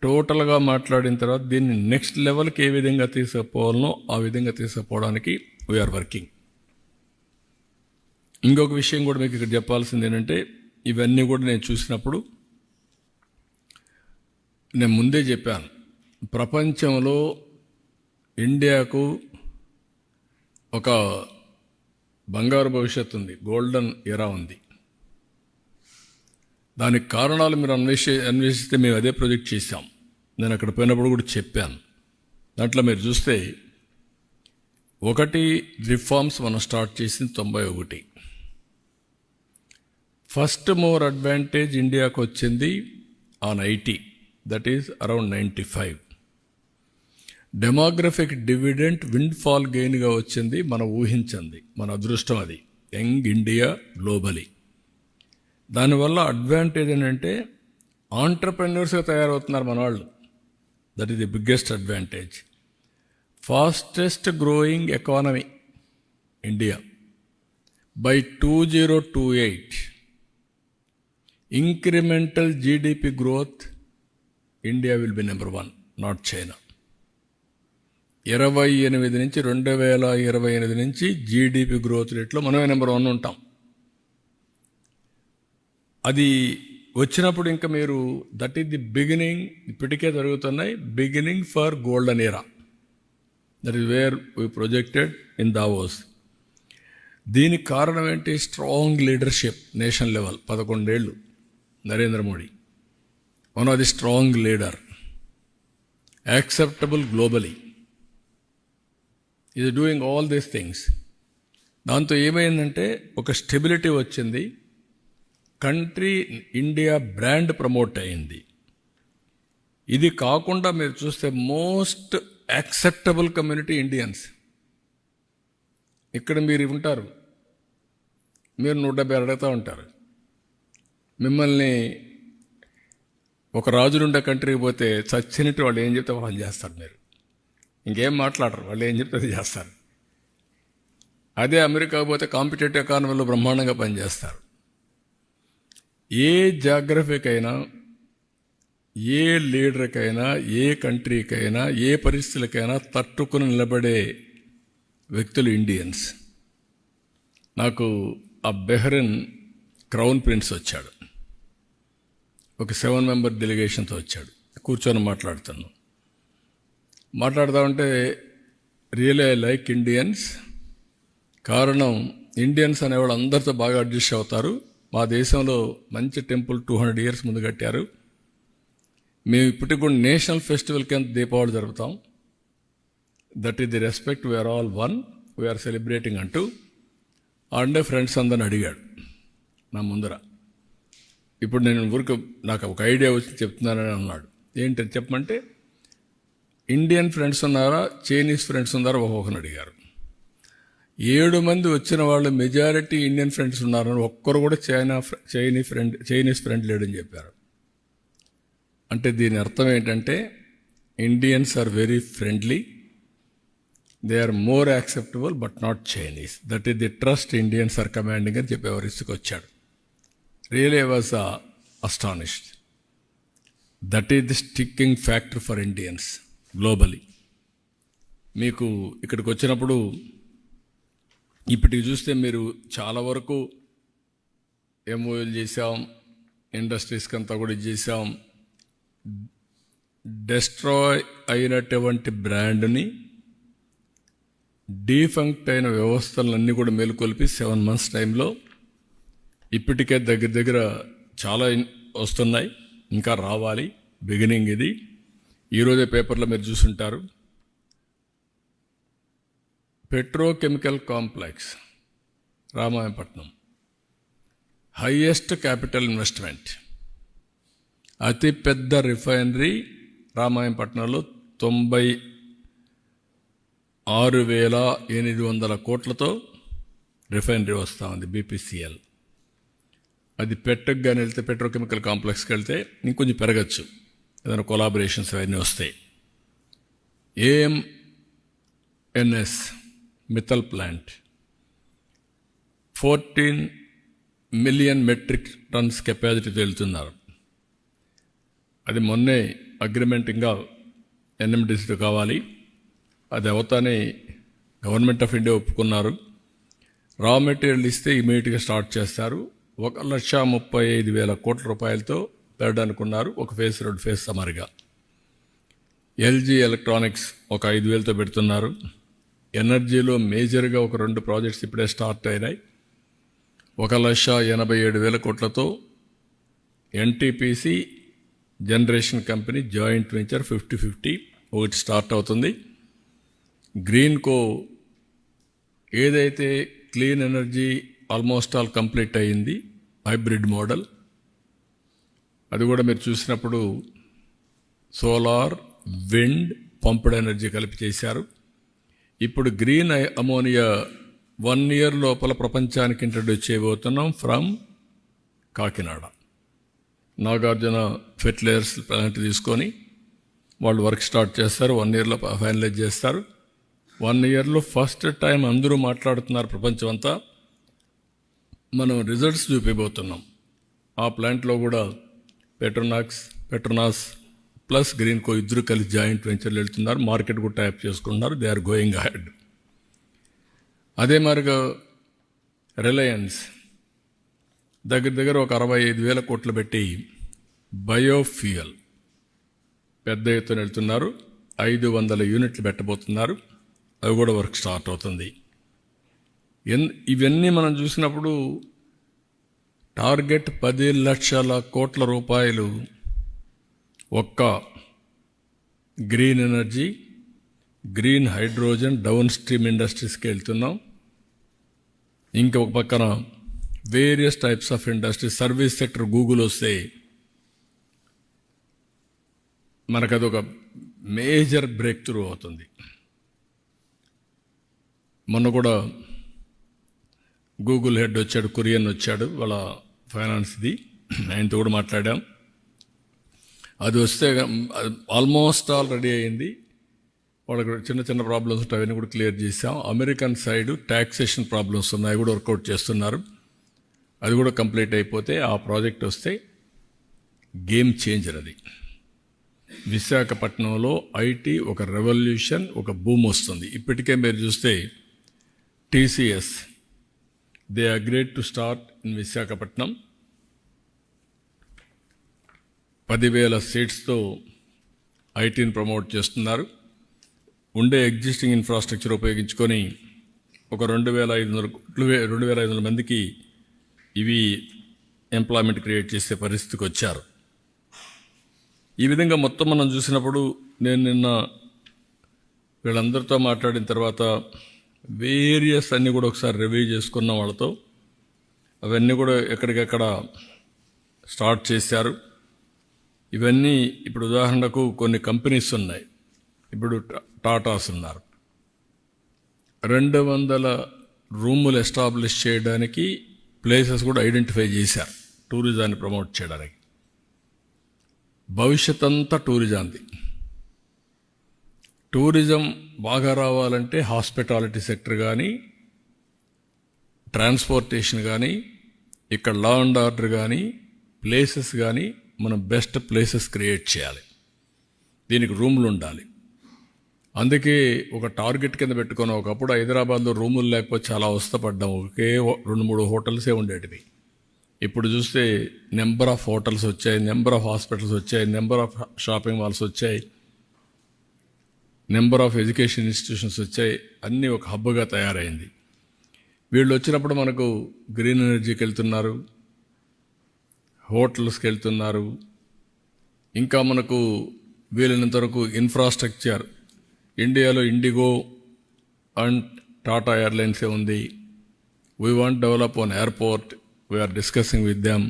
టోటల్గా మాట్లాడిన తర్వాత దీన్ని నెక్స్ట్ లెవెల్కి ఏ విధంగా తీసుకుపోవాలనో ఆ విధంగా తీసుకుపోవడానికి వీఆర్ వర్కింగ్. ఇంకొక విషయం కూడా మీకు ఇక్కడ చెప్పాల్సింది ఏంటంటే ఇవన్నీ కూడా నేను చూసినప్పుడు నేను ముందే చెప్పాను, ప్రపంచంలో ఇండియాకు ఒక బంగారు భవిష్యత్తు ఉంది, గోల్డెన్ ఎరా ఉంది. దానికి కారణాలు మీరు అన్వేషిస్తే మేము అదే ప్రొజెక్ట్ చేశాం. నేను అక్కడ పోయినప్పుడు కూడా చెప్పాను. దాంట్లో మీరు చూస్తే ఒకటి రిఫార్మ్స్ మనం స్టార్ట్ చేసింది 91. ఫస్ట్ మోర్ అడ్వాంటేజ్ ఇండియాకు వచ్చింది on IT, that is around 95. Demographic dividend windfall గెయిన్గా వచ్చింది, మనం ఊహించింది, మన అదృష్టం అది. Young India globally. దానివల్ల అడ్వాంటేజ్ ఏంటంటే ఆంటర్ప్రెన్యూర్స్గా తయారవుతున్నారు మన వాళ్ళు. That is the biggest advantage. Fastest growing economy India. By 2028 incremental GDP growth, India will be number 1, not China. 28 నుంచి 2028 నుంచి జీడిపి గ్రోత్ రేట్లో మనమే నెంబర్ 1 ఉంటాం. అది వచ్చినప్పుడు ఇంకా మీరు దట్ ఈస్ ది బిగినింగ్. ఇప్పటికే జరుగుతున్నాయి, beginning for golden era. That is where we projected in Davos. దీనికి కారణం ఏంటి? Strong leadership nation level. 11 ఏళ్ళు Narendra Modi, one of the strong leader, acceptable globally, is doing all these things. దాంతో ఏమైందంటే ఒక stability వచ్చింది. కంట్రీ ఇండియా బ్రాండ్ ప్రమోట్ అయింది. ఇది కాకుండా మీరు చూస్తే మోస్ట్ యాక్సెప్టబుల్ కమ్యూనిటీ ఇండియన్స్. ఇక్కడ మీరు ఉంటారు, మీరు 170 అడుగుతూ ఉంటారు. మిమ్మల్ని ఒక రాజులుండే కంట్రీకి పోతే చచ్చినట్టు వాళ్ళు ఏం చెప్తే వాళ్ళు చేస్తారు. మీరు ఇంకేం మాట్లాడరు, వాళ్ళు ఏం చెప్తే అది చేస్తారు. అదే అమెరికాకు పోతే కాంపిటేటివ్ ఎకానమీలో బ్రహ్మాండంగా పనిచేస్తారు. ఏ జాగ్రఫీకైనా, ఏ లీడర్కైనా, ఏ కంట్రీకైనా, ఏ పరిస్థితులకైనా తట్టుకుని నిలబడే వ్యక్తులు ఇండియన్స్. నాకు ఆ బెహ్రెన్ క్రౌన్ ప్రిన్స్ వచ్చాడు, ఒక 7 మెంబర్ డెలిగేషన్తో వచ్చాడు. కూర్చొని మాట్లాడుతూ ఉంటే రియలీ ఐ లైక్ ఇండియన్స్. కారణం ఇండియన్స్ అనేవాళ్ళు అందరితో బాగా అడ్జస్ట్ అవుతారు. మా దేశంలో మంచి టెంపుల్ 200 years ముందు కట్టారు. మేము ఇప్పటికి కూడా నేషనల్ ఫెస్టివల్ కింద దీపావళి జరుపుతాం. That is the respect, we are all one, we are celebrating అంటూ అండే ఫ్రెండ్స్ అందరిని అడిగాడు నా ముందర. ఇప్పుడు నేను ఊరికి నాకు ఒక ఐడియా వచ్చి చెప్తున్నానని అన్నాడు. ఏంటని చెప్పమంటే, ఇండియన్ ఫ్రెండ్స్ ఉన్నారా, చైనీస్ ఫ్రెండ్స్ ఉన్నారా ఒక్కొక్కరిని అడిగారు. 7 మంది వచ్చిన వాళ్ళు మెజారిటీ ఇండియన్ ఫ్రెండ్స్ ఉన్నారని, ఒక్కరు కూడా చైనీస్ ఫ్రెండ్ లేడని చెప్పారు. అంటే దీని అర్థం ఏంటంటే Indians are very friendly, they are more acceptable but not Chinese. That is the trust Indians are commanding అని చెప్పి ఎవరిస్తుకు వచ్చాడు. Really I was astonished. That is the sticking factor for Indians globally. మీకు ఇక్కడికి వచ్చినప్పుడు ఇప్పటికి చూస్తే మీరు చాలా వరకు ఎంఓఎల్ చేసాం, ఇండస్ట్రీస్కి అంతా కూడా చేసాం. డెస్ట్రాయ్ అయినటువంటి బ్రాండ్ని, డీఫంక్ట్ అయిన వ్యవస్థలన్నీ కూడా మేలుకొల్పి 7 months టైంలో ఇప్పటికే దగ్గర దగ్గర చాలా వస్తున్నాయి, ఇంకా రావాలి. బిగినింగ్ ఇది. ఈరోజే పేపర్లో మీరు చూసుంటారు. Petrochemical complex Ramayapatnam, highest capital investment, అతిపెద్ద రిఫైనరీ రామాయపట్నంలో 96,800 కోట్లతో రిఫైనరీ వస్తూ ఉంది, బీపీసీఎల్. అది పెట్టగానే వెళ్తే, పెట్రోకెమికల్ కాంప్లెక్స్కి వెళ్తే ఇంకొంచెం పెరగచ్చు, ఏదైనా కొలాబరేషన్స్ అవన్నీ వస్తాయి. AMNS Mittal plant 14 million metric tons కెపాసిటీతో వెళ్తున్నారు. అది మొన్నే అగ్రిమెంట్ ఇంకా ఎన్ఎండిసితో కావాలి. అది అవతానే గవర్నమెంట్ ఆఫ్ ఇండియా ఒప్పుకున్నారు. రా మెటీరియల్ ఇస్తే ఇమీడియట్గా స్టార్ట్ చేస్తారు. 1,35,000 కోట్ల రూపాయలతో పెట్టడానుకున్నారు. ఒక ఫేజ్, 2 ఫేజ్ సమరిగా. ఎల్జీ ఎలక్ట్రానిక్స్ ఒక 5,000తో పెడుతున్నారు. ఎనర్జీలో మేజర్గా ఒక 2 ప్రాజెక్ట్స్ ఇప్పుడే స్టార్ట్ అయినాయి. 1,87,000 కోట్లతో NTPC generation company joint venture 50-50 ఒకటి స్టార్ట్ అవుతుంది. గ్రీన్కో ఏదైతే clean energy almost all complete అయ్యింది, హైబ్రిడ్ మోడల్, అది కూడా మీరు చూసినప్పుడు సోలార్, విండ్, పంప్డ్ ఎనర్జీ కలిపి చేశారు. ఇప్పుడు గ్రీన్ అమోనియా 1 year లోపల ప్రపంచానికి ఇంట్రడ్యూస్ చేయబోతున్నాం from Kakinada. Nagarjuna fertilizers plant తీసుకొని వాళ్ళు వర్క్ స్టార్ట్ చేస్తారు. 1 yearలో ఫైనలైజ్ చేస్తారు. 1 yearలో ఫస్ట్ టైం అందరూ మాట్లాడుతున్నారు ప్రపంచం అంతా. మనం రిజల్ట్స్ చూపిపోతున్నాం. ఆ ప్లాంట్లో కూడా పెట్రోనాస్ ప్లస్ గ్రీన్కో ఇద్దరు కలిసి జాయింట్ వెంచర్లు వెళ్తున్నారు. మార్కెట్ కూడా టైప్ చేసుకుంటున్నారు. They are going ahead. అదే మాదిరిగా రిలయన్స్ దగ్గర ఒక 65,000 కోట్లు పెట్టి బయోఫ్యూయల్ పెద్ద ఎత్తున వెళ్తున్నారు. 500 యూనిట్లు పెట్టబోతున్నారు. అవి కూడా వర్క్ స్టార్ట్ అవుతుంది. ఇవన్నీ మనం చూసినప్పుడు టార్గెట్ 10 లక్షల కోట్ల రూపాయలు ఒక్క green energy, green hydrogen, downstream ఇండస్ట్రీస్కి వెళ్తున్నాం. ఇంకొక పక్కన various types of industry, service sector Google వస్తే మనకు అదొక మేజర్ బ్రేక్ త్రూ అవుతుంది. మొన్న కూడా గూగుల్ హెడ్ వచ్చాడు, కురియన్ వచ్చాడు, వాళ్ళ ఫైనాన్స్ది, ఆయనతో కూడా మాట్లాడాం. అది వస్తే ఆల్మోస్ట్ ఆల్ రెడీ అయింది. వాళ్ళకి చిన్న ప్రాబ్లమ్స్ ఉంటాయి, అవన్నీ కూడా క్లియర్ చేసాం. అమెరికన్ సైడ్ ట్యాక్సేషన్ ప్రాబ్లమ్స్ ఉన్నాయి, కూడా వర్కౌట్ చేస్తున్నారు. అది కూడా కంప్లీట్ అయిపోతే ఆ ప్రాజెక్ట్ వస్తే గేమ్ చేంజర్. అది విశాఖపట్నంలో ఐటీ ఒక రెవల్యూషన్, ఒక బూమ్ వస్తుంది. ఇప్పటికే మీరు చూస్తే TCS they agreed to start in Visakhapatnam. 10,000 సీట్స్తో ఐటీని ప్రమోట్ చేస్తున్నారు. ఉండే ఎగ్జిస్టింగ్ ఇన్ఫ్రాస్ట్రక్చర్ ఉపయోగించుకొని ఒక 2,500 మందికి ఇవి ఎంప్లాయ్మెంట్ క్రియేట్ చేసే పరిస్థితికి వచ్చారు. ఈ విధంగా మొత్తం మనం చూసినప్పుడు, నేను నిన్న వీళ్ళందరితో మాట్లాడిన తర్వాత వేరియస్ అన్నీ కూడా ఒకసారి రివ్యూ చేసుకున్న వాళ్ళతో, అవన్నీ కూడా ఎక్కడికెక్కడ స్టార్ట్ చేశారు. ఇవన్నీ ఇప్పుడు ఉదాహరణకు కొన్ని కంపెనీస్ ఉన్నాయి. ఇప్పుడు టాటాస్ ఉన్నారు. 200 రూములు ఎస్టాబ్లిష్ చేయడానికి ప్లేసెస్ కూడా ఐడెంటిఫై చేశారు, టూరిజాన్ని ప్రమోట్ చేయడానికి. భవిష్యత్ అంతా టూరిజంది. టూరిజం బాగా రావాలంటే హాస్పిటాలిటీ సెక్టర్ కానీ, ట్రాన్స్పోర్టేషన్ కానీ, ఇక్కడ లా అండ్ ఆర్డర్ కానీ, ప్లేసెస్ కానీ మనం బెస్ట్ ప్లేసెస్ క్రియేట్ చేయాలి. దీనికి రూములు ఉండాలి. అందుకే ఒక టార్గెట్ కింద పెట్టుకొని, ఒకప్పుడు హైదరాబాద్లో రూములు లేకపోతే చాలా అవస్థపడ్డాం. ఒకే 2-3 హోటల్సే ఉండేటివి. ఇప్పుడు చూస్తే నెంబర్ ఆఫ్ హోటల్స్ వచ్చాయి, నెంబర్ ఆఫ్ హాస్పిటల్స్ వచ్చాయి, నెంబర్ ఆఫ్ షాపింగ్ మాల్స్ వచ్చాయి, నెంబర్ ఆఫ్ ఎడ్యుకేషన్ ఇన్స్టిట్యూషన్స్ వచ్చాయి. అన్నీ ఒక హబ్గా తయారైంది. వీళ్ళు వచ్చినప్పుడు మనకు గ్రీన్ ఎనర్జీకి వెళ్తున్నారు, హోటల్స్కి వెళ్తున్నారు. ఇంకా మనకు వీలైనంత వరకు ఇన్ఫ్రాస్ట్రక్చర్ ఇండియాలో ఇండిగో అండ్ టాటా ఎయిర్లైన్సే ఉంది. We want develop on airport, we are discussing with them.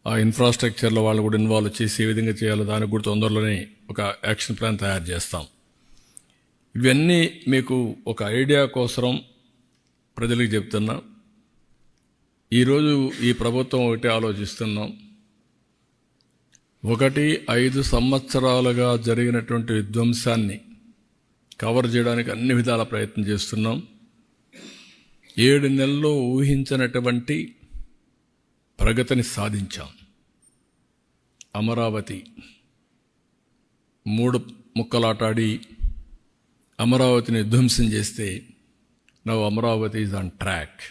ఆ ఇన్ఫ్రాస్ట్రక్చర్లో వాళ్ళు కూడా ఇన్వాల్వ్ చేసి ఏ విధంగా చేయాలో దానికి కూడా తొందరలోనే ఒక యాక్షన్ ప్లాన్ తయారు చేస్తాం. ఇవన్నీ మీకు ఒక ఐడియా కోసం ప్రజలకు చెప్తున్నా. ఈరోజు ఈ ప్రభుత్వం ఒకటి ఆలోచిస్తున్నాం. 5 సంవత్సరాలుగా జరిగినటువంటి విధ్వంసాన్ని కవర్ చేయడానికి అన్ని విధాల ప్రయత్నం చేస్తున్నాం. 7 నెలల్లో ఊహించినటువంటి ప్రగతిని సాధించాం. అమరావతి 3 ముక్కలాటాడి అమరావతిని విధ్వంసం చేస్తే now Amaravati is on track.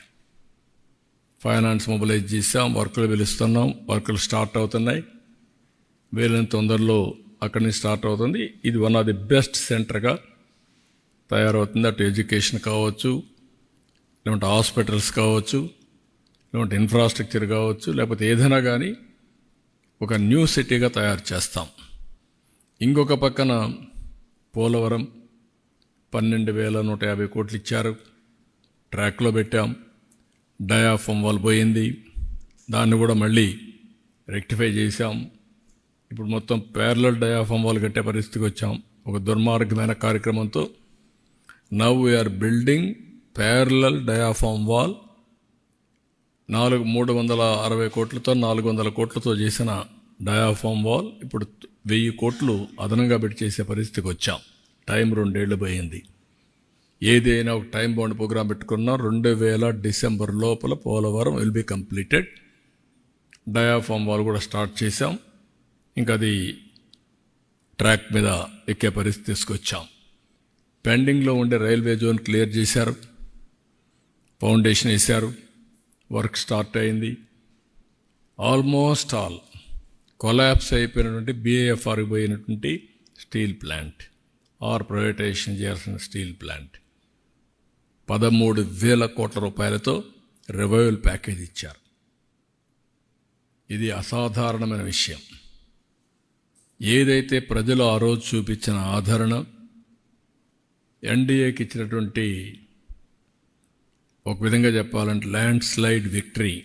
Finance mobilise చేసాం, వర్కులు పిలుస్తున్నాం, వర్కులు స్టార్ట్ అవుతున్నాయి. వీలైన తొందరలో అక్కడి నుంచి స్టార్ట్ అవుతుంది. ఇది వన్ ఆఫ్ ది బెస్ట్ సెంటర్గా తయారవుతుంది. అటు ఎడ్యుకేషన్ కావచ్చు, లేకుంటే హాస్పిటల్స్ కావచ్చు, లేకుంటే ఇన్ఫ్రాస్ట్రక్చర్ కావచ్చు, లేకపోతే ఏదైనా కానీ ఒక న్యూ సిటీగా తయారు చేస్తాం. ఇంకొక పక్కన పోలవరం 12,150 కోట్లు ఇచ్చారు, ట్రాక్లో పెట్టాం. డయాఫామ్ వాల్ పోయింది, దాన్ని కూడా మళ్ళీ రెక్టిఫై చేశాం. ఇప్పుడు మొత్తం ప్యారలల్ డయాఫామ్ వాల్ కట్టే పరిస్థితికి వచ్చాం. ఒక దుర్మార్గమైన కార్యక్రమంతో now we are building parallel diaphragm wall. 360 కోట్లతో 400 కోట్లతో చేసిన డయాఫామ్ వాల్ ఇప్పుడు 1000 కోట్లు అదనంగా పెట్టి చేసే పరిస్థితికి వచ్చాం. టైం 2 ఏళ్ళు పోయింది. ఏదైనా ఒక టైం బౌండ్ ప్రోగ్రాం పెట్టుకున్నా 2000 డిసెంబర్ లోపల Polavaram will be completed. Diaphragm wall కూడా స్టార్ట్ చేశాం. ఇంకా అది ట్రాక్ మీద ఎక్కే పరిస్థితి తీసుకొచ్చాం. పెండింగ్లో ఉండే రైల్వే జోన్ క్లియర్ చేశారు, ఫౌండేషన్ వేశారు, వర్క్ స్టార్ట్ అయింది. ఆల్మోస్ట్ ఆల్ కొలాప్స్ అయిపోయినటువంటి BIFR పోయినటువంటి స్టీల్ ప్లాంట్ ఆర్ ప్రైవేటైజేషన్ చేయాల్సిన స్టీల్ ప్లాంట్ 13,000 కోట్ల రూపాయలతో రివైవల్ ప్యాకేజ్ ఇచ్చారు. ఇది అసాధారణమైన విషయం. ఏదైతే ప్రజలు ఆ రోజు చూపించిన ఆదరణ, ఎన్డీఏకి ఇచ్చినటువంటి ఒక విధంగా చెప్పాలంటే ల్యాండ్ స్లైడ్ విక్టరీ,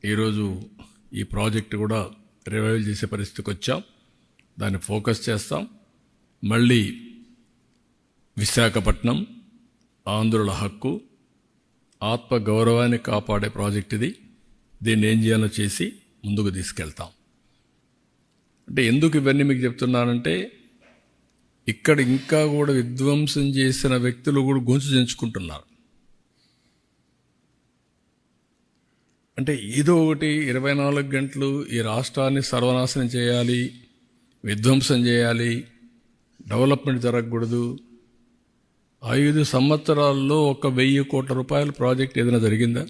ఈరోజు ఈ ప్రాజెక్టు కూడా రివైవల్ చేసే పరిస్థితికి వచ్చాం. దాన్ని ఫోకస్ చేస్తాం. మళ్ళీ విశాఖపట్నం ఆంధ్రుల హక్కు, ఆత్మ గౌరవాన్ని కాపాడే ప్రాజెక్ట్ ఇది. దీన్ని ఏం చేయాలో చేసి ముందుకు తీసుకెళ్తాం. అంటే ఎందుకు ఇవన్నీ మీకు చెప్తున్నానంటే, ఇక్కడ ఇంకా కూడా విధ్వంసం చేసిన వ్యక్తులు కూడా గొంతు చెంచుకుంటున్నారు. అంటే ఏదో ఒకటి 24 గంటలు ఈ రాష్ట్రాన్ని సర్వనాశనం చేయాలి, విధ్వంసం చేయాలి, డెవలప్మెంట్ జరగకూడదు. 5 సంవత్సరాల్లో 1,000 కోట్ల రూపాయల ప్రాజెక్ట్ ఏదైనా జరిగిందా?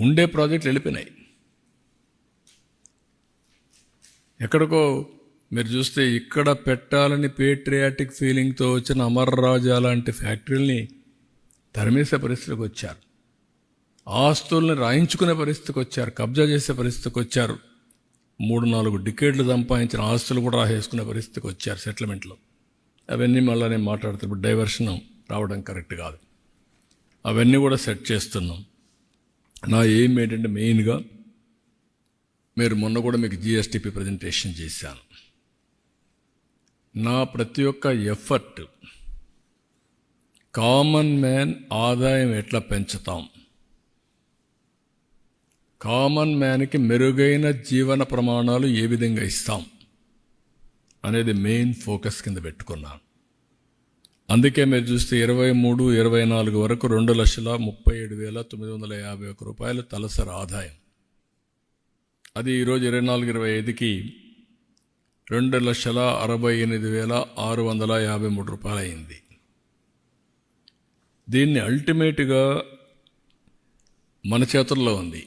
ఉండే ప్రాజెక్టులు వెళ్ళిపోయినాయి. ఎక్కడికో మీరు చూస్తే ఇక్కడ పెట్టాలని పేట్రియాటిక్ ఫీలింగ్తో వచ్చిన అమర్ రాజా లాంటి ఫ్యాక్టరీల్ని తరిమేసే పరిస్థితికి వచ్చారు. ఆస్తుల్ని రాయించుకునే పరిస్థితికి వచ్చారు, కబ్జా చేసే పరిస్థితికి వచ్చారు. 3-4 డికేడ్లు సంపాదించిన ఆస్తులు కూడా రాసేసుకునే పరిస్థితికి వచ్చారు సెటిల్మెంట్లో. అవన్నీ మళ్ళీ నేను మాట్లాడుతున్నప్పుడు డైవర్షన్ రావడం కరెక్ట్ కాదు. అవన్నీ కూడా సెట్ చేస్తున్నాం. నా ఎయిమ్ ఏంటంటే మెయిన్గా, మీరు మొన్న కూడా మీకు GSTP ప్రజెంటేషన్ చేశాను. నా ప్రతి ఒక్క ఎఫర్ట్ కామన్ మ్యాన్ ఆదాయం ఎట్లా పెంచుతాం, కామన్ మ్యాన్కి మెరుగైన జీవన ప్రమాణాలు ఏ విధంగా ఇస్తాం అనేది మెయిన్ ఫోకస్ కింద పెట్టుకున్నాను. అందుకే మీరు చూస్తే 23-24 వరకు 2,37,951 రూపాయలు తలసరి ఆదాయం. అది ఈరోజు 24-25కి 2,68,653 రూపాయలు అయింది. దీన్ని అల్టిమేట్గా మన చేతుల్లో ఉంది.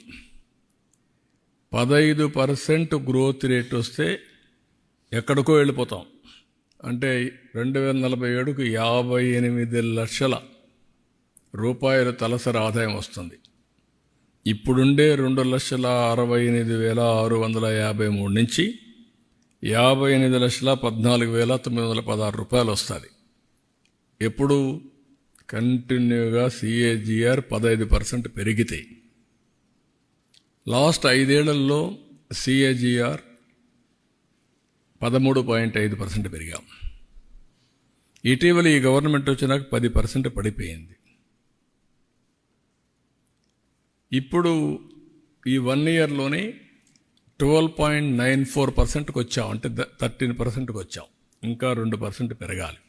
15% గ్రోత్ రేట్ వస్తే ఎక్కడికో వెళ్ళిపోతాం. అంటే 2047కు 58 లక్షల రూపాయలు తలసరి ఆదాయం వస్తుంది. ఇప్పుడుండే 2,68,653 నుంచి 58,14,916 రూపాయలు వస్తుంది. ఎప్పుడు కంటిన్యూగా CAGR 15% పెరిగితే, లాస్ట్ 5 ఏళ్లలో CAGR 13.5% పెరిగాం. ఇటీవల ఈ గవర్నమెంట్ వచ్చినాక 10% పడిపోయింది. ఇప్పుడు ఈ 1 ఇయర్లోనే 12.94%కి వచ్చాం, అంటే 13%కి వచ్చాం. ఇంకా 2% పెరగాలి.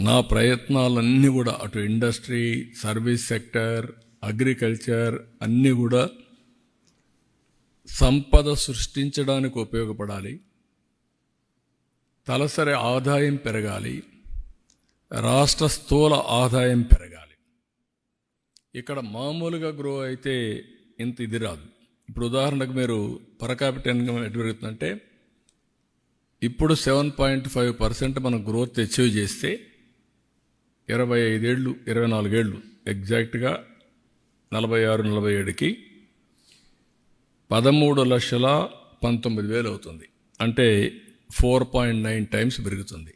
నా ప్రయత్నాలన్నీ కూడా అటు ఇండస్ట్రీ, సర్వీస్ సెక్టర్, అగ్రికల్చర్ అన్నీ కూడా సంపద సృష్టించడానికి ఉపయోగపడాలి. తలసరి ఆదాయం పెరగాలి, రాష్ట్ర స్థూల ఆదాయం పెరగాలి. ఇక్కడ మామూలుగా గ్రో అయితే ఇంత ఇది రాదు. ఇప్పుడు ఉదాహరణకు మీరు పర్ క్యాపిటల్ ఇన్కమ్ ఎటు పెరుగుతుందంటే, ఇప్పుడు 7.5% మనం గ్రోత్ అచీవ్ చేస్తే 25 ఏళ్ళు 24 ఏళ్ళు ఎగ్జాక్ట్గా 46-47కి 13,19,000 అవుతుంది. అంటే 4.9 టైమ్స్ పెరుగుతుంది.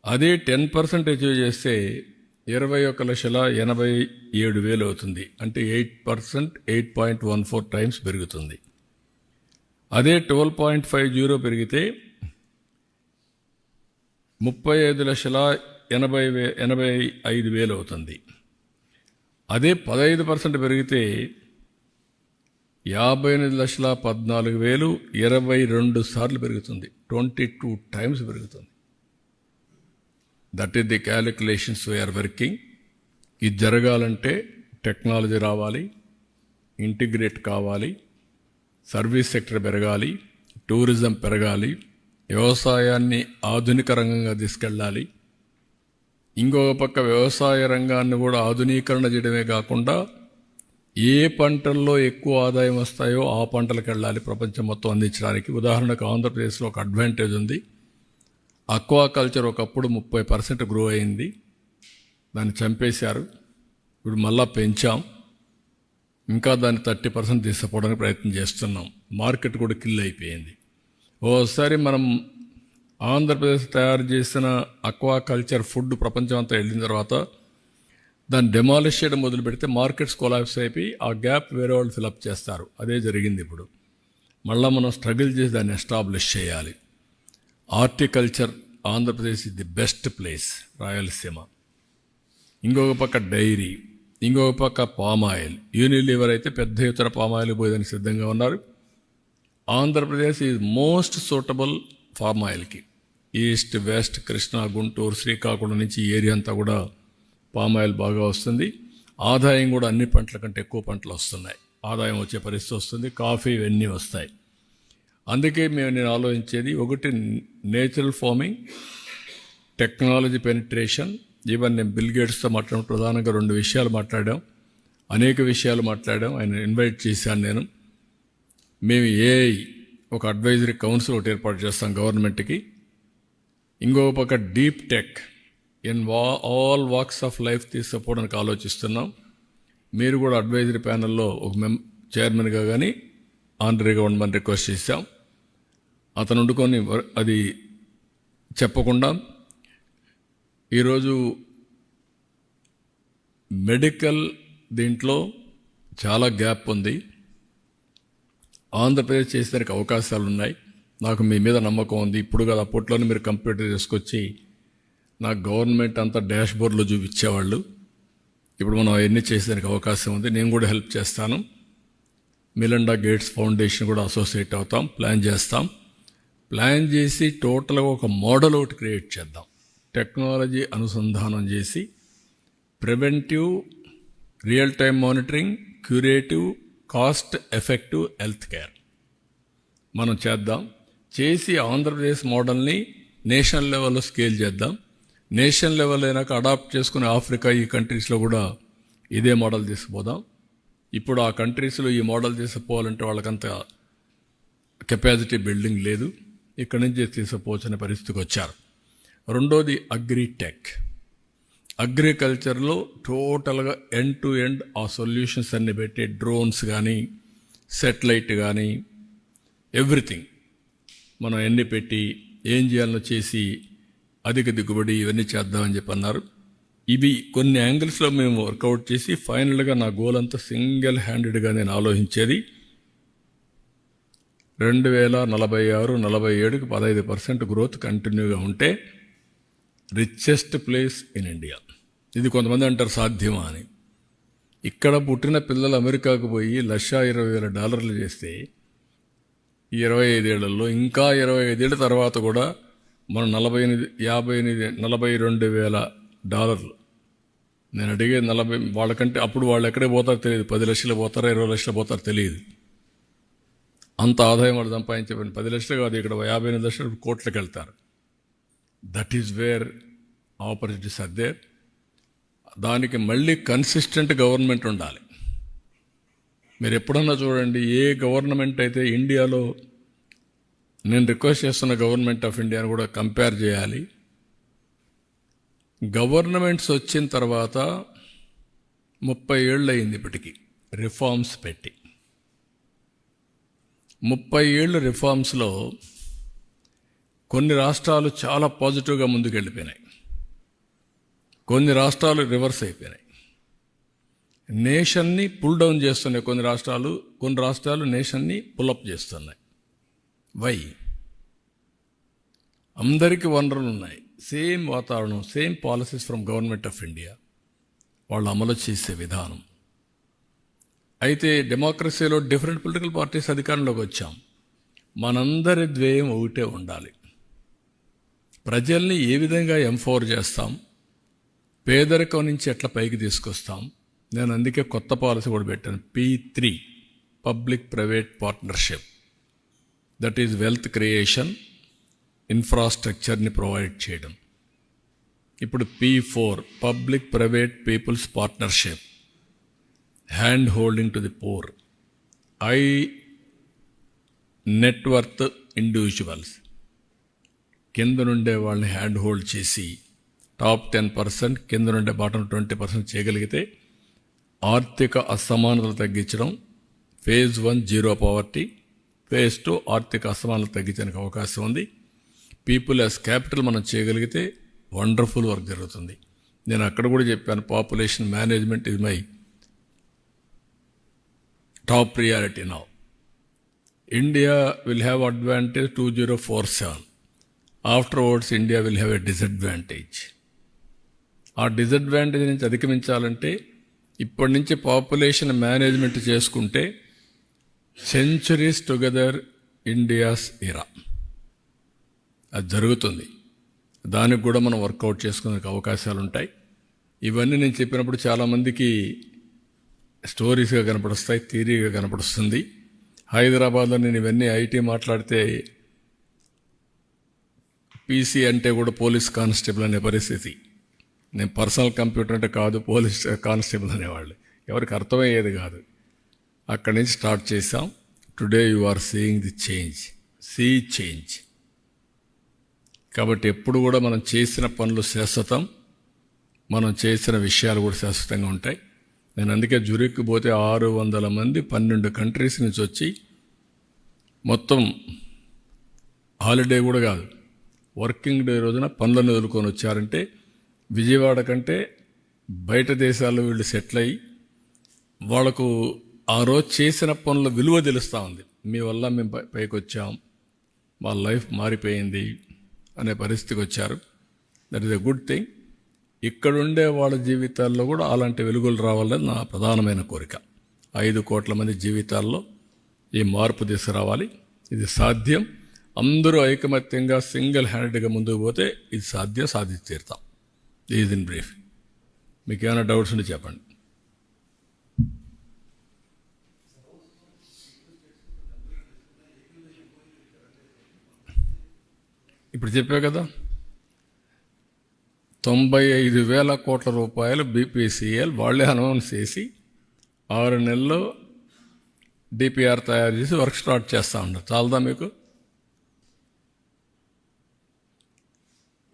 అదే 10% అచీవ్ చేస్తే 21,87,000 అవుతుంది. అంటే 8%, 8.14 టైమ్స్ పెరుగుతుంది. అదే 12.50 పెరిగితే 35,85,000 అవుతుంది. అదే 15% పెరిగితే 58,14,000 22 సార్లు పెరుగుతుంది. 22 టైమ్స్ పెరుగుతుంది. That is the calculations we are working. ఇది జరగాలంటే టెక్నాలజీ రావాలి, ఇంటిగ్రేట్ కావాలి, సర్వీస్ సెక్టర్ పెరగాలి, టూరిజం పెరగాలి, వ్యవసాయాన్ని ఆధునిక రంగంగా తీసుకెళ్ళాలి. ఇంకొక పక్క వ్యవసాయ రంగాన్ని కూడా ఆధునీకరణ చేయడమే కాకుండా ఏ పంటల్లో ఎక్కువ ఆదాయం వస్తాయో ఆ పంటలకు వెళ్ళాలి ప్రపంచం మొత్తం అందించడానికి. ఉదాహరణకు ఆంధ్రప్రదేశ్లో ఒక అడ్వాంటేజ్ ఉంది. అక్వాకల్చర్ ఒకప్పుడు 30% గ్రో అయింది, దాన్ని చంపేశారు. ఇప్పుడు మళ్ళా పెంచాం, ఇంకా దాన్ని 30% తీసుకుపోవడానికి ప్రయత్నం చేస్తున్నాం. మార్కెట్ కూడా కిల్ అయిపోయింది. ఓసారి మనం ఆంధ్రప్రదేశ్ తయారు చేసిన అక్వాకల్చర్ ఫుడ్ ప్రపంచం అంతా వెళ్ళిన తర్వాత దాన్ని డెమాలిష్ చేయడం మొదలు పెడితే మార్కెట్స్ కొలాప్స్ అయిపోయి ఆ గ్యాప్ వేరే వాళ్ళు ఫిలప్ చేస్తారు. అదే జరిగింది. ఇప్పుడు మళ్ళీ మనం స్ట్రగుల్ చేసి దాన్ని ఎస్టాబ్లిష్ చేయాలి. Horticulture Andhra Pradesh is the best place, Rayalaseema. ఇంకొక పక్క డైరీ, ఇంకొక పక్క పామాయిల్. యూనిలీవర్ అయితే పెద్ద ఎత్తున పామాయిల్ పోయేదానికి సిద్ధంగా ఉన్నారు. ఆంధ్రప్రదేశ్ ఈజ్ మోస్ట్ సూటబుల్ పామాయిల్కి. ఈస్ట్, వెస్ట్, కృష్ణా, గుంటూరు, శ్రీకాకుళం నుంచి ఈ ఏరియా అంతా కూడా పామాయిల్ బాగా వస్తుంది. ఆదాయం కూడా అన్ని పంటల కంటే ఎక్కువ పంటలు వస్తున్నాయి. ఆదాయం వచ్చే పరిస్థితి వస్తుంది. కాఫీ ఇవన్నీ వస్తాయి. అందుకే నేను ఆలోచించేది ఒకటి natural farming, technology penetration. Even నేను బిల్ గేట్స్తో మాట్లాడడం ప్రధానంగా 2 విషయాలు మాట్లాడాం, అనేక విషయాలు మాట్లాడాం. ఆయన ఇన్వైట్ చేశాను నేను. మేము ఏఐ ఒక అడ్వైజరీ కౌన్సిల్ ఒకటి ఏర్పాటు చేస్తాం గవర్నమెంట్కి. ఇంకొక పక్క deep tech in all walks of life తీసుకుపోవడానికి ఆలోచిస్తున్నాం. మీరు కూడా అడ్వైజరీ ప్యానెల్లో ఒక చైర్మన్గా కానీ ఆనరీగా ఉండమని రిక్వెస్ట్ చేశాం. అతను వండుకొని అది చెప్పకుండా ఈరోజు మెడికల్ దీంట్లో చాలా గ్యాప్ ఉంది. ఆంధ్రప్రదేశ్ చేసేదానికి అవకాశాలు ఉన్నాయి. నాకు మీ మీద నమ్మకం ఉంది. ఇప్పుడు కాదు, అప్పట్లోనే మీరు కంప్యూటర్ తీసుకొచ్చి నాకు గవర్నమెంట్ అంతా డాష్ బోర్డ్లో చూపించేవాళ్ళు. ఇప్పుడు మనం అవన్నీ చేసేదానికి అవకాశం ఉంది. నేను కూడా హెల్ప్ చేస్తాను. మిలిండా గేట్స్ ఫౌండేషన్ కూడా అసోసియేట్ అవుతాం, ప్లాన్ చేస్తాం. ప్లాన్ చేసి టోటల్గా ఒక మోడల్ ఒకటి క్రియేట్ చేద్దాం. టెక్నాలజీ అనుసంధానం చేసి preventive, real time monitoring, curative, cost effective health care మనం చేద్దాం. చేసి ఆంధ్రప్రదేశ్ మోడల్ని నేషనల్ లెవెల్లో స్కేల్ చేద్దాం. నేషనల్ లెవెల్ అయినాక అడాప్ట్ చేసుకుని ఆఫ్రికా ఈ కంట్రీస్లో కూడా ఇదే మోడల్ తీసుకుపోదాం. ఇప్పుడు ఆ కంట్రీస్లో ఈ మోడల్ తీసుకుపోవాలంటే వాళ్ళకంత కెపాసిటీ బిల్డింగ్ లేదు. ఇక్కడి నుంచి తీసుకుపోవచ్చనే పరిస్థితికి వచ్చారు. రెండోది అగ్రిటెక్. అగ్రికల్చర్లో టోటల్గా ఎండ్ టు ఎండ్ ఆ సొల్యూషన్స్ అన్ని పెట్టి డ్రోన్స్ కానీ సెటిలైట్ కానీ ఎవ్రీథింగ్ మనం ఎన్ని పెట్టి ఏం చేయాలో చేసి అధిక దిగుబడి ఇవన్నీ చేద్దామని చెప్పి అన్నారు. ఇవి కొన్ని యాంగిల్స్లో మేము వర్కౌట్ చేసి ఫైనల్గా నా గోల్ అంతా సింగిల్ హ్యాండెడ్గా నేను ఆలోచించేది 2046-47కి 15% గ్రోత్ కంటిన్యూగా ఉంటే రిచెస్ట్ ప్లేస్ ఇన్ ఇండియా. ఇది కొంతమంది అంటారు సాధ్యమా అని. ఇక్కడ పుట్టిన పిల్లలు అమెరికాకు పోయి $1,20,000 చేస్తే ఈ 25 ఏళ్లలో ఇంకా 25 ఏళ్ళ తర్వాత కూడా మనం $42,000 నేను అడిగే 40 వాళ్ళకంటే అప్పుడు వాళ్ళు ఎక్కడే పోతారో తెలియదు. 10 లక్షలు పోతారో 20 లక్షలు పోతారో తెలియదు. అంత ఆదాయం వాళ్ళు సంపాదించబడి 10 లక్షలు కాదు, ఇక్కడ 58 లక్షలు కోట్లకు వెళ్తారు. That is where opportunities are there. దానికి మళ్ళీ కన్సిస్టెంట్ గవర్నమెంట్ ఉండాలి. మీరు ఎప్పుడన్నా చూడండి, ఏ గవర్నమెంట్ అయితే ఇండియాలో నేను రిక్వెస్ట్ చేస్తున్న గవర్నమెంట్ ఆఫ్ ఇండియాను కూడా కంపేర్ చేయాలి. గవర్నమెంట్స్ వచ్చిన తర్వాత 30 ఏళ్ళు అయింది ఇప్పటికీ రిఫార్మ్స్ పెట్టి. 30 ఏళ్ళు రిఫార్మ్స్లో కొన్ని రాష్ట్రాలు చాలా పాజిటివ్గా ముందుకెళ్ళిపోయినాయి, కొన్ని రాష్ట్రాలు రివర్స్ అయిపోయినాయి. నేషన్ని పుల్ డౌన్ చేస్తున్నాయి కొన్ని రాష్ట్రాలు నేషన్ని పుల్అప్ చేస్తున్నాయి. వై? అందరికీ వనరులు ఉన్నాయి, సేమ్ వాతావరణం, same policies from government of India, వాళ్ళు అమలు చేసే విధానం. అయితే డెమోక్రసీలో డిఫరెంట్ పొలిటికల్ పార్టీస్ అధికారంలోకి వచ్చాం. మనందరి ధ్యేయం ఒకటే ఉండాలి. ప్రజల్ని ఏ విధంగా ఎంపవర్ చేస్తాం, పేదరికం నుంచి ఎట్లా పైకి తీసుకొస్తాం. నేను అందుకే కొత్త పాలసీ కూడా పెట్టాను, P3 public private partnership. That is wealth creation, ఇన్ఫ్రాస్ట్రక్చర్ని ప్రొవైడ్ చేయడం. ఇప్పుడు P4 public private people's partnership, hand holding to the poor, high net worth individuals. కింద నుండే వాళ్ళని హ్యాండ్ హోల్డ్ చేసి టాప్ 10%, కింద నుండే బాటం 20% చేయగలిగితే ఆర్థిక అసమానతలు తగ్గించడం. ఫేజ్ 1 జీరో పవర్టీ, ఫేజ్ 2 ఆర్థిక అసమానతలు తగ్గించడానికి అవకాశం ఉంది. పీపుల్ యాజ్ క్యాపిటల్ మనం చేయగలిగితే వండర్ఫుల్ వర్క్ జరుగుతుంది. నేను అక్కడ కూడా చెప్పాను, population management is my top priority now. India will have advantage 2047. Afterwards India will have a disadvantage. ఆ డిసడ్వాంటేజ్ నుంచి అధిగమించాలంటే ఇప్పటి నుంచి పాపులేషన్ మేనేజ్మెంట్ చేసుకుంటే సెంచురీస్ టుగెదర్ ఇండియాస్ ఇరా, అది జరుగుతుంది. దానికి కూడా మనం వర్కౌట్ చేసుకునే అవకాశాలు ఉంటాయి. ఇవన్నీ నేను చెప్పినప్పుడు చాలామందికి స్టోరీస్గా కనపడుస్తాయి, థియరీగా కనపడుస్తుంది. హైదరాబాద్లో నేను ఇవన్నీ ఐటీ మాట్లాడితే పీసీ అంటే కూడా పోలీస్ కానిస్టేబుల్ అనే పరిస్థితి. నేను పర్సనల్ కంప్యూటర్ అంటే కాదు, పోలీస్ కానిస్టేబుల్ అనేవాళ్ళు, ఎవరికి అర్థమయ్యేది కాదు. అక్కడి నుంచి స్టార్ట్ చేసాం. Today you are seeing the change, sea change. కాబట్టి ఎప్పుడు కూడా మనం చేసిన పనులు శాశ్వతం, మనం చేసిన విషయాలు కూడా శాశ్వతంగా ఉంటాయి. నేను అందుకే జురిక్కి పోతే 600 మంది 12 కంట్రీస్ నుంచి వచ్చి, మొత్తం హాలిడే కూడా కాదు, వర్కింగ్ డే రోజున పనులను వదులుకొని వచ్చారంటే విజయవాడ కంటే బయట దేశాల్లో వీళ్ళు సెటిల్ అయ్యి వాళ్ళకు ఆ రోజు చేసిన పనుల విలువ తెలుస్తూ ఉంది. మీ వల్ల మేము పైకి వచ్చాం, మా లైఫ్ మారిపోయింది అనే పరిస్థితికి వచ్చారు. That is a good thing. ఇక్కడుండే వాళ్ళ జీవితాల్లో కూడా అలాంటి వెలుగులు రావాలని నా ప్రధానమైన కోరిక. 5 కోట్ల మంది జీవితాల్లో ఈ మార్పు తీసుకురావాలి. ఇది సాధ్యం. అందరూ ఐకమత్యంగా సింగిల్ హ్యాండెడ్గా ముందుకు పోతే ఇది సాధించి తీరుతాం. Is in brief. మీకు ఏమైనా డౌట్స్ ఉంటే చెప్పండి. ఇప్పుడు చెప్పా కదా, 95,000 కోట్ల రూపాయలు బీపీసీఎల్ వాళ్ళే అనౌన్స్ చేసి 6 నెలల్లో డిపిఆర్ తయారు చేసి వర్క్ స్టార్ట్ చేస్తూ ఉంటారు. చాలదా మీకు?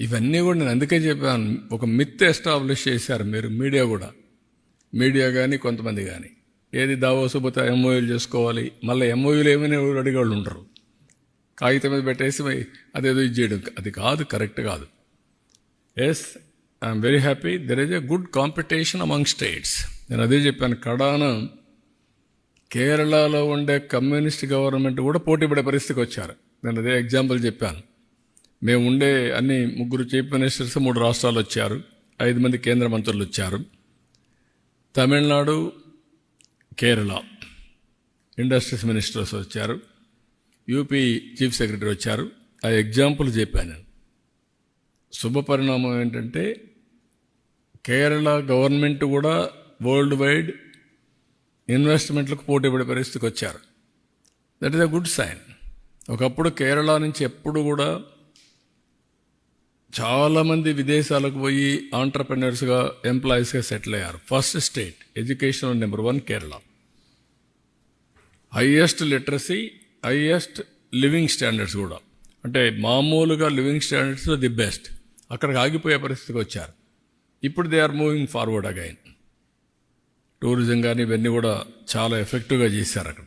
ఇవన్నీ కూడా నేను అందుకే చెప్పాను, ఒక మిత్ ఎస్టాబ్లిష్ చేశారు మీరు మీడియా కానీ కొంతమంది కానీ. ఏది దావోసు పోతే ఎంఓయూలు చేసుకోవాలి, మళ్ళీ ఎంఓయూలు ఏమైనా అడిగేవాళ్ళు ఉండరు, కాగితం మీద పెట్టేసి అదేదో ఇది చేయడం, అది కాదు, కరెక్ట్ కాదు. Yes, I'm very happy there is a good competition among states. నేను అదే చెప్పాను, కడాన కేరళలో ఉండే కమ్యూనిస్ట్ గవర్నమెంట్ కూడా పోటీ పడే పరిస్థితికి వచ్చారు. నేను అదే ఎగ్జాంపుల్ చెప్పాను. మేము ఉండే అన్ని 3 చీఫ్ మినిస్టర్స్ 3 రాష్ట్రాలు వచ్చారు, 5 మంది కేంద్ర మంత్రులు వచ్చారు. తమిళనాడు, కేరళ ఇండస్ట్రీస్ మినిస్టర్స్ వచ్చారు, యూపీ చీఫ్ సెక్రటరీ వచ్చారు. ఆ ఎగ్జాంపుల్ చెప్పాను నేను. శుభ పరిణామం ఏంటంటే కేరళ గవర్నమెంట్ కూడా వరల్డ్ వైడ్ ఇన్వెస్ట్మెంట్లకు పోటీ పడే పరిస్థితికి వచ్చారు. That is a good sign. ఒకప్పుడు కేరళ నుంచి ఎప్పుడు కూడా చాలామంది విదేశాలకు పోయి ఆంటర్ప్రెన్యూర్స్గా, ఎంప్లాయీస్గా సెటిల్ అయ్యారు. First state, education number 1 Kerala. Highest literacy, highest living standards కూడా, అంటే మామూలుగా లివింగ్ స్టాండర్డ్స్ ది బెస్ట్. అక్కడికి ఆగిపోయే పరిస్థితికి వచ్చారు. ఇప్పుడు they are moving forward again. Tourism కానీ ఇవన్నీ కూడా చాలా ఎఫెక్టివ్గా చేశారు అక్కడ.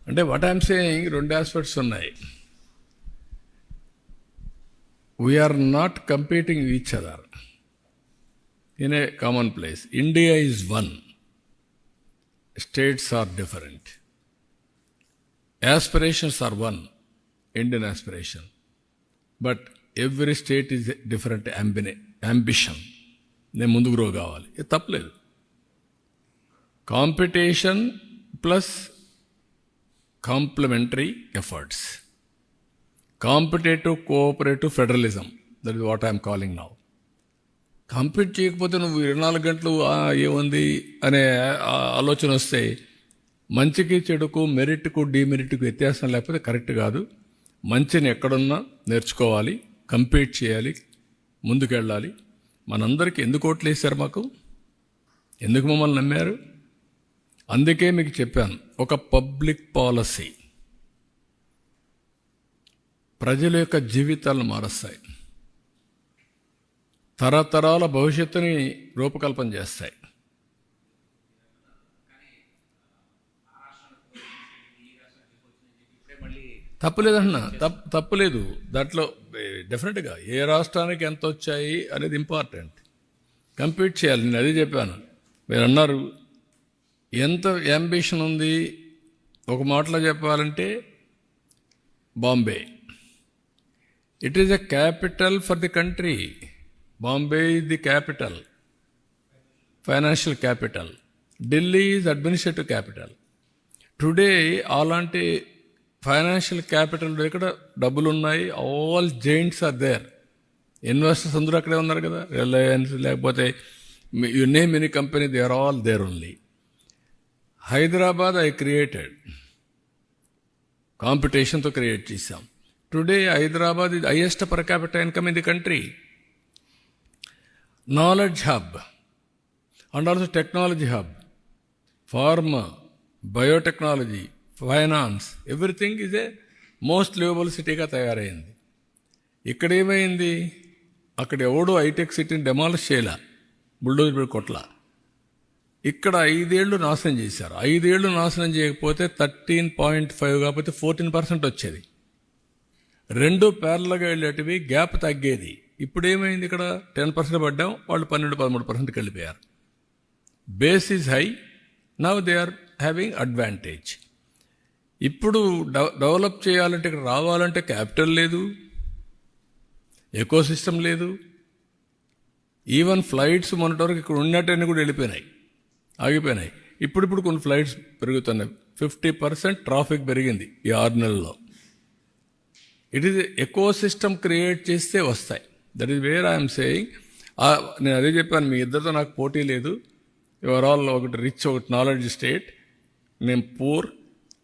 అంటే వాట్ ఐఎమ్ సేయింగ్, 2 ఆస్పెక్ట్స్ ఉన్నాయి. We are not competing each other in a common place. India is one, states are different, aspirations are one, Indian aspiration, but every state is different ambition. నేను ముందుకు గ్రో కావాలి, ఇది తప్పలేదు. Competition plus complementary efforts, competitive cooperative federalism, that is what I'm calling now. Compete చేయకపోతే నువ్వు 24 గంటలు ఏముంది అనే ఆలోచన వస్తే మంచికి చెడుకు, మెరిట్కు డిమెరిట్కు వ్యత్యాసం లేకపోతే కరెక్ట్ కాదు. మంచిని ఎక్కడున్నా నేర్చుకోవాలి, కంపీట్ చేయాలి, ముందుకెళ్ళాలి. మనందరికీ ఎందుకు ఓట్లు వేశారు? మాకు ఎందుకు మమ్మల్ని నమ్మారు? అందుకే మీకు చెప్పాను, ఒక పబ్లిక్ పాలసీ ప్రజల యొక్క జీవితాలను మారుస్తాయి, తరతరాల భవిష్యత్తుని రూపకల్పన చేస్తాయి. తప్పులేదన్నా, తప్పులేదు. దాంట్లో డెఫినెట్గా ఏ రాష్ట్రానికి ఎంత వచ్చాయి అనేది ఇంపార్టెంట్. కంపీట్ చేయాలి. నేను అదే చెప్పాను. మీరు అన్నారు ఎంత యాంబిషన్ ఉంది. ఒక మాటలో చెప్పాలంటే Bombay, it is a capital for the country. Bombay is the capital, financial capital. Delhi is administrative capital. Today అలాంటి ఫైనాన్షియల్ క్యాపిటల్ ఇక్కడ డబ్బులు ఉన్నాయి. All giants are there. Investors అందరూ అక్కడే ఉన్నారు కదా. రిలయన్స్ లేకపోతే you name any company, they are all there only. Hyderabad I created, కాంపిటీషన్తో క్రియేట్ చేశాం. Today Hyderabad is highest per capital income in the country. Knowledge hub and also technology hub. Pharma, biotechnology, finance, everything is a most liveable సిటీగా తయారైంది. ఇక్కడ ఏమైంది? అక్కడ ఎవడో hitech సిటీని demolish చేయలే, బుల్డోజర్ కొట్ల. ఇక్కడ 5 ఏళ్ళు నాశనం చేశారు. 5 ఏళ్ళు నాశనం చేయకపోతే 13.5 కాకపోతే 14% వచ్చేది. 2 ప్యారల్గా వెళ్ళేటివి, గ్యాప్ తగ్గేది. ఇప్పుడు ఏమైంది? ఇక్కడ 10% పడ్డాం, వాళ్ళు 12-13%కి వెళ్ళిపోయారు. Base is high, now they are having advantage. ఇప్పుడు డెవలప్ చేయాలంటే, ఇక్కడ రావాలంటే క్యాపిటల్ లేదు, ఎకో సిస్టమ్ లేదు. ఈవెన్ ఫ్లైట్స్ మొన్నటి వరకు ఇక్కడ ఉన్నట్టన్నీ కూడా వెళ్ళిపోయినాయి, ఆగిపోయినాయి. ఇప్పుడు కొన్ని ఫ్లైట్స్ పెరుగుతున్నాయి. 50% ట్రాఫిక్ పెరిగింది ఈ 6 నెలల్లో. It is eco system create చేస్తే వస్తాయి. That is where I'm saying. నేను అదే చెప్పాను, మీ ఇద్దరితో నాకు పోటీ లేదు. యువర్ ఆల్ ఒకటి రిచ్, ఒకటి నాలెడ్జ్ స్టేట్, నేను పూర్.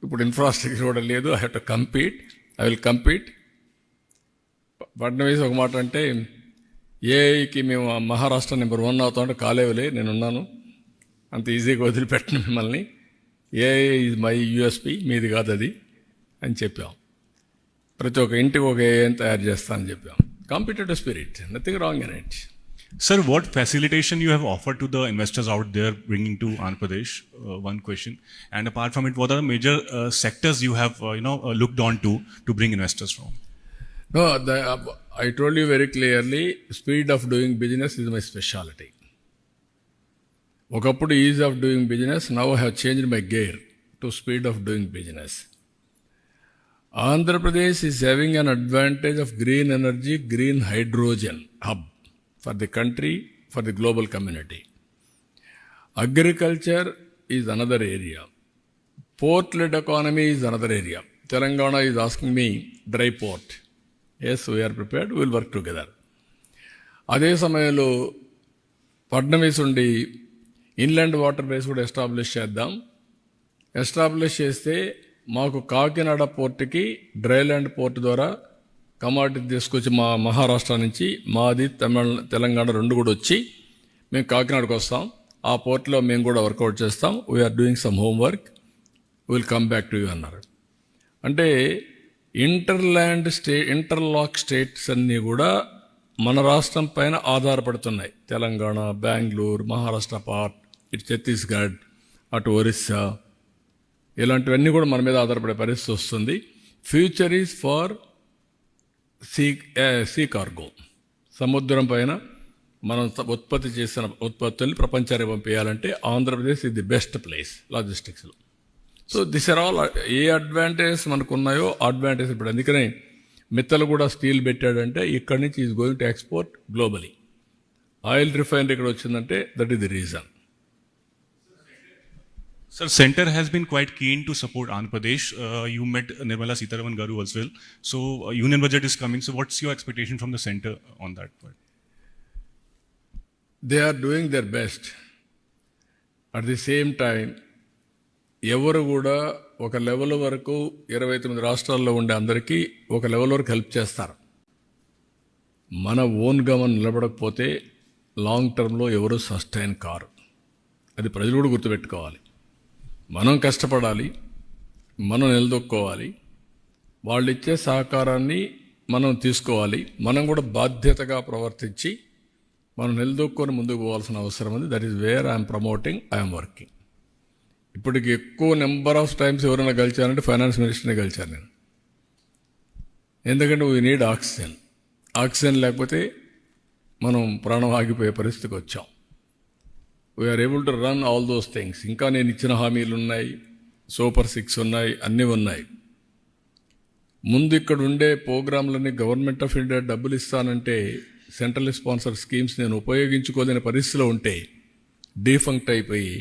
ఇప్పుడు ఇన్ఫ్రాస్ట్రక్చర్ కూడా లేదు. I have to compete, I will compete. Fadnavis ఒక మాట అంటే, ఏఐకి మేము మహారాష్ట్ర నెంబర్ 1 అవుతామంటే కాలేవులే, నేనున్నాను అంత ఈజీగా వదిలిపెట్టను మిమ్మల్ని. ఏ ఇది మై యూఎస్పి, మీది కాదు అది అని చెప్పాం. ప్రతి ఒక్క ఇంటికి ఒక ఏం తయారు చేస్తానని చెప్పాం. Competitive spirit, nothing wrong in it. Sir, what facilitation you have offered to the investors out there bringing to Andhra Pradesh? One question. And apart from it, what are the major sectors you have looked on to bring investors from? No, I told you very clearly, speed of doing business is my specialty. ఒకప్పుడు is of doing business, now I have changed my gear to speed of doing business. Andhra Pradesh is having an advantage of green energy, green hydrogen hub for the country, for the global community. Agriculture is another area. Port-led economy is another area. Telangana is asking me dry port. Yes, we are prepared. We will work together. అదే సమయంలో పడ్నమీస్ ఉండి inland water base కూడా establish చేద్దాం. Establish చేస్తే మాకు కాకినాడ పోర్టుకి dryland port ద్వారా commodity తీసుకొచ్చి మా మహారాష్ట్ర నుంచి మాది తెలంగాణ రెండు కూడా వచ్చి మేము కాకినాడకు వస్తాం. ఆ పోర్ట్లో మేము కూడా వర్కౌట్ చేస్తాం. We are doing some homework, will come back to you అన్నారు. అంటే ఇంటర్లాక్ స్టేట్స్ అన్నీ కూడా మన రాష్ట్రం పైన ఆధారపడుతున్నాయి. తెలంగాణ, బెంగళూరు, మహారాష్ట్ర పార్ట్, ఇటు ఛత్తీస్గఢ్, అటు ఒరిస్సా, ఇలాంటివన్నీ కూడా మన మీద ఆధారపడే పరిస్థితి వస్తుంది. Future is for sea cargo. సముద్రం పైన మనం ఉత్పత్తి చేసిన ఉత్పత్తుల్ని ప్రపంచానికి పంపించాలంటే ఆంధ్రప్రదేశ్ ఇది ది బెస్ట్ ప్లేస్ లాజిస్టిక్స్లో. సో దిస్ ఆర్ ఆల్ ఏ అడ్వాంటేజెస్ మనకు ఉన్నాయో అడ్వాంటేజ్ ఇప్పుడు. అందుకనే మిత్తలు కూడా స్టీల్ పెట్టాడంటే ఇక్కడి నుంచి is going to export globally. Oil refinery ఇక్కడ వచ్చిందంటే that is the reason. Sir, Center has been quite keen to support Andhra Pradesh. You met Nirmala Sitharaman Garu as well. So, union budget is coming. So, what's your expectation from the center on that part? They are doing their best. At the same time, ఎవరు కూడా ఒక level వరకు 29 రాష్ట్రాల్లో ఉండే అందరికీ ఒక level వరకు help చేస్తారు. మన ఓన్గా మనం నిలబడకపోతే లాంగ్ టర్మ్లో ఎవరు సస్టైన్ కారు. అది ప్రజలు కూడా గుర్తుపెట్టుకోవాలి. మనం కష్టపడాలి, మనం నిలదొక్కోవాలి, వాళ్ళు ఇచ్చే సహకారాన్ని మనం తీసుకోవాలి. మనం కూడా బాధ్యతగా ప్రవర్తించి మనం నిలదొక్కొని ముందుకు పోవాల్సిన అవసరం ఉంది. That is where I'm promoting, I'm working. ఇప్పటికి ఎక్కువ నెంబర్ ఆఫ్ టైమ్స్ ఎవరైనా గెలిచారంటే ఫైనాన్స్ మినిస్టర్ని గెలిచాను నేను. ఎందుకంటే వీ నీడ్ ఆక్సిజన్. ఆక్సిజన్ లేకపోతే మనం ప్రాణం ఆగిపోయే పరిస్థితికి వచ్చాం. We are able to run all those things. ఇంకా నేను ఇచ్చిన హామీలు ఉన్నాయి, సూపర్ 6 ఉన్నాయి, అన్నీ ఉన్నాయి. ముందు ఇక్కడ ఉండే ప్రోగ్రాంలన్నీ గవర్నమెంట్ ఆఫ్ ఇండియా డబ్బులు ఇస్తానంటే సెంట్రల్ స్పాన్సర్ స్కీమ్స్ నేను ఉపయోగించుకోలేని పరిస్థితిలో ఉంటే డీఫంక్ట్ అయిపోయి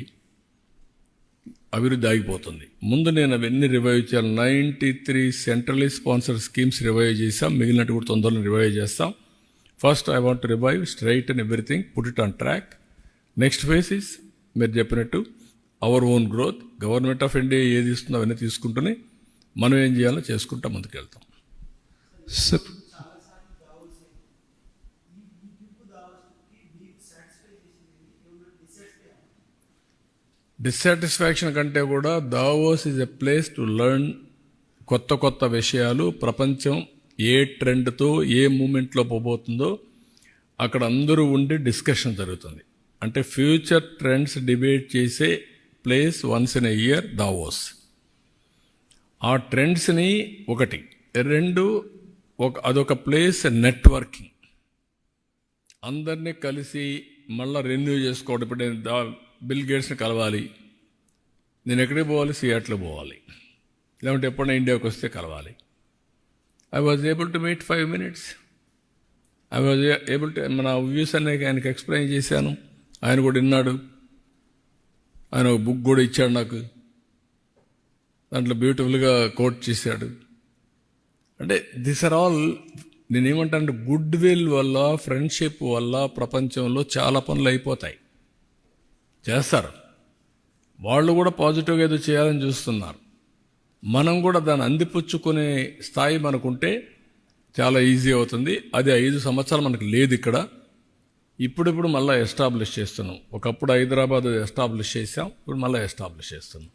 అభివృద్ధి ఆగిపోతుంది. ముందు నేను అవన్నీ రివైవ్ చేయాలి. 93 సెంట్రల్ స్పాన్సర్ స్కీమ్స్ రివైవ్ చేసాం. మిగిలినట్టు కూడా తొందరలో రివైవ్ చేస్తాం. First I want to revive, straight and everything, put it on track. Next phase is మీరు చెప్పినట్టు our own growth. Government of India ఏది ఇస్తుందో అవన్నీ తీసుకుంటూనే మనం ఏం చేయాలో చేసుకుంటా ముందుకెళ్తాం. డిస్సాటిస్ఫాక్షన్ కంటే కూడా Davos is a place to learn కొత్త కొత్త విషయాలు. ప్రపంచం ఏ ట్రెండ్తో ఏ మూమెంట్లో పోబోతుందో అక్కడ అందరూ ఉండి డిస్కషన్ జరుగుతుంది. అంటే ఫ్యూచర్ ట్రెండ్స్ డిబేట్ చేసే place once in a year Davos. ఆ ట్రెండ్స్ని ఒకటి, రెండు అదొక ప్లేస్ నెట్వర్కింగ్. అందరినీ కలిసి మళ్ళీ రెన్యూ చేసుకోవడం. ఇప్పుడు నేను బిల్ గేట్స్ని కలవాలి, నేను ఎక్కడికి పోవాలి, సియాట్లో పోవాలి, లేదంటే ఎప్పుడైనా ఇండియాకి వస్తే కలవాలి. I was able to meet 5 minutes. I was able to మన వ్యూస్ అనే ఆయనకి ఎక్స్ప్లెయిన్ చేశాను. ఆయన కూడా విన్నాడు. ఆయన ఒక బుక్ కూడా ఇచ్చాడు నాకు. దాంట్లో బ్యూటిఫుల్గా కోట్ చేశాడు. అంటే దిస్ ఆర్ ఆల్, నేనేమంటానంటే గుడ్ విల్ వల్ల, ఫ్రెండ్షిప్ వల్ల ప్రపంచంలో చాలా పనులు అయిపోతాయి. చేస్తారు. వాళ్ళు కూడా పాజిటివ్గా ఏదో చేయాలని చూస్తున్నారు. మనం కూడా దాన్ని అందిపుచ్చుకునే స్థాయి మనకుంటే చాలా ఈజీ అవుతుంది. అది 5 సంవత్సరాలు మనకు లేదు ఇక్కడ. ఇప్పుడిప్పుడు మళ్ళీ ఎస్టాబ్లిష్ చేస్తున్నాం. ఒకప్పుడు హైదరాబాద్ ఎస్టాబ్లిష్ చేసాం, ఇప్పుడు మళ్ళీ ఎస్టాబ్లిష్ చేస్తున్నాం.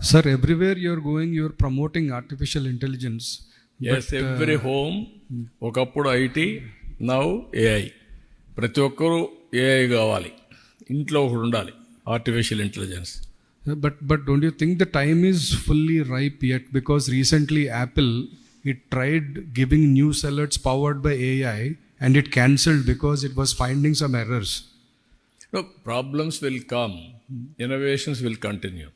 Sir, everywhere you're going, you're promoting artificial intelligence. Yes, every home. ఒకప్పుడు ఐటీ, నౌ ఏఐ. ప్రతి ఒక్కరూ ఏఐ కావాలి, ఇంట్లో ఒకడు ఉండాలి artificial intelligence. But don't you think the time is fully ripe yet? Because recently Apple, it tried giving news alerts powered by AI and it cancelled because it was finding some errors. No, problems will come, innovations will continue.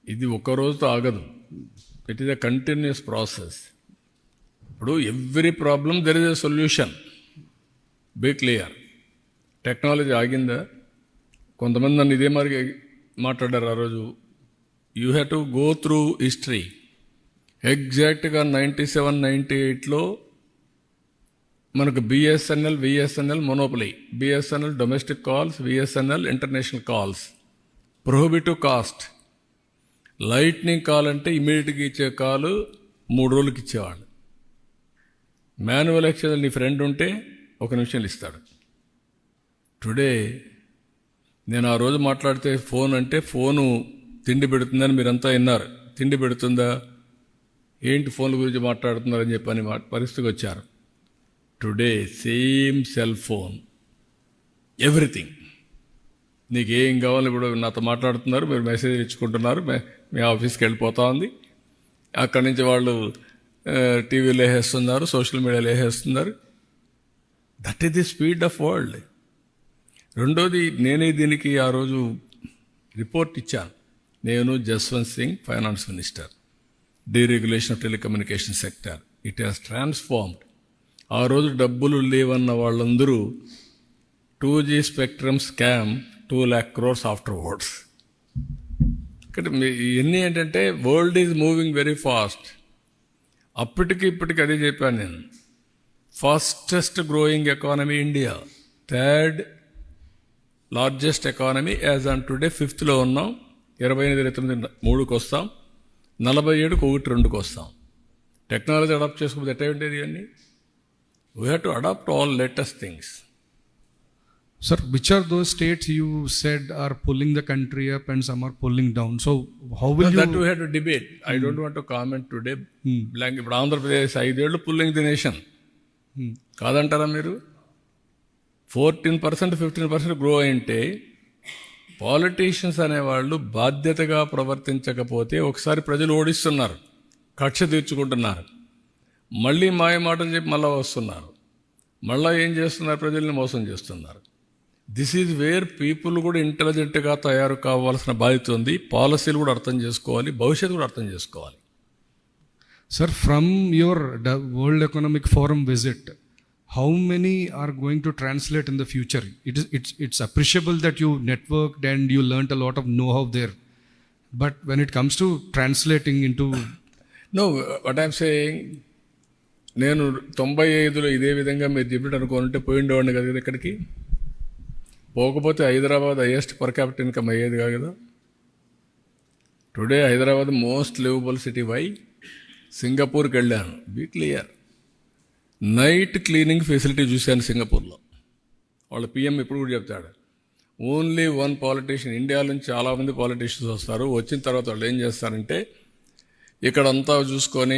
ఇది ఒక్క రోజుతో ఆగదు. It is a continuous process. ఇప్పుడు every problem there is a solution. Be clear. Technology ఆగిందా? కొంతమంది నన్ను ఇదే మరి మాట్లాడారు ఆ రోజు. You have to go through history. ఎగ్జాక్ట్గా 97, 98లో మనకు BSNL monopoly. BSNL domestic calls, BSNL international calls, prohibitive cost. Lightning call అంటే ఇమీడియట్గా ఇచ్చే కాలు 3 రోజులకి ఇచ్చేవాళ్ళు. మాన్యువల్ ఎక్స్చేంజ్ నీ ఫ్రెండ్ ఉంటే 1 నిమిషంలో ఇస్తాడు. టుడే నేను ఆ రోజు మాట్లాడితే ఫోన్ అంటే ఫోను తిండి పెడుతుందని మీరంతా విన్నారు. తిండి పెడుతుందా ఏంటి ఫోన్ల గురించి మాట్లాడుతున్నారని చెప్పని పరిస్థితికి వచ్చారు. Today same cell phone, everything. నీకు ఏం కావాలి, ఇప్పుడు నాతో మాట్లాడుతున్నారు, మీరు మెసేజ్ ఇచ్చుకుంటున్నారు, మీ ఆఫీస్కి వెళ్ళిపోతా ఉంది. అక్కడి నుంచి వాళ్ళు టీవీలో వేసేస్తున్నారు, సోషల్ మీడియాలో వేసేస్తున్నారు. That is the speed of world. రెండోది, నేనే దీనికి ఆ రోజు రిపోర్ట్ ఇచ్చాను. నేను Jaswant Singh, finance minister, deregulation of telecommunication sector. It has transformed. ఆ రోజు డబ్బులు లేవన్న వాళ్ళందరూ 2G spectrum scam 2 lakh crores afterwards. ఇక్కడ ఇవన్నీ ఏంటంటే world is moving very fast. అప్పటికి ఇప్పటికి అదే చెప్పాను నేను. Fastest growing economy India, 3rd largest economy as on today. 5th ఉన్నాం. 28, 29, 3కి వస్తాం. 47కి 1, 2కి వస్తాం. టెక్నాలజీ అడాప్ట్ చేసుకోకపోతే ఎట్లా ఉండేది ఇవన్నీ? We have to adapt all latest things. Sir, which are those states you said are pulling the country up and some are pulling down? So how will you... That we have to debate. I don't want to comment today. Blank. ఇప్పుడు ఆంధ్రప్రదేశ్ 5 ఏళ్ళు pulling the nation కాదంటారా మీరు? 14%, 15% grow అయింటే politicians అనేవాళ్ళు బాధ్యతగా ప్రవర్తించకపోతే ఒకసారి ప్రజలు ఓడిస్తున్నారు, కక్ష తీర్చుకుంటున్నారు. మళ్ళీ మాయ మాటలు చెప్పి మళ్ళీ వస్తున్నారు. మళ్ళీ ఏం చేస్తున్నారు? ప్రజల్ని మోసం చేస్తున్నారు. దిస్ ఈజ్ వేర్ పీపుల్ కూడా ఇంటెలిజెంట్గా తయారు కావాల్సిన బాధ్యత ఉంది. పాలసీలు కూడా అర్థం చేసుకోవాలి, భవిష్యత్తు కూడా అర్థం చేసుకోవాలి. Sir, from your World Economic Forum visit, how many are going to translate in the future? It's appreciable that you networked and you learnt a lot of know-how there. But when it comes to translating into... No, what I'm saying, నేను 95లో ఇదే విధంగా మీరు చెప్పినట్టు అనుకోనుంటే పోయిండేవాడిని కదా ఇక్కడికి. పోకపోతే Hyderabad highest per capital income అయ్యేది కాదు కదా. Today Hyderabad most livable city. Why? సింగపూర్కి వెళ్ళాను. Be clear. Night cleaning facility చూశాను సింగపూర్లో. వాళ్ళ పిఎం ఇప్పుడు కూడా చెప్తాడు, ఓన్లీ 1 పాలిటీషియన్. ఇండియా నుంచి చాలామంది పాలిటీషియన్స్ వస్తారు. వచ్చిన తర్వాత వాళ్ళు ఏం చేస్తారంటే ఇక్కడంతా చూసుకొని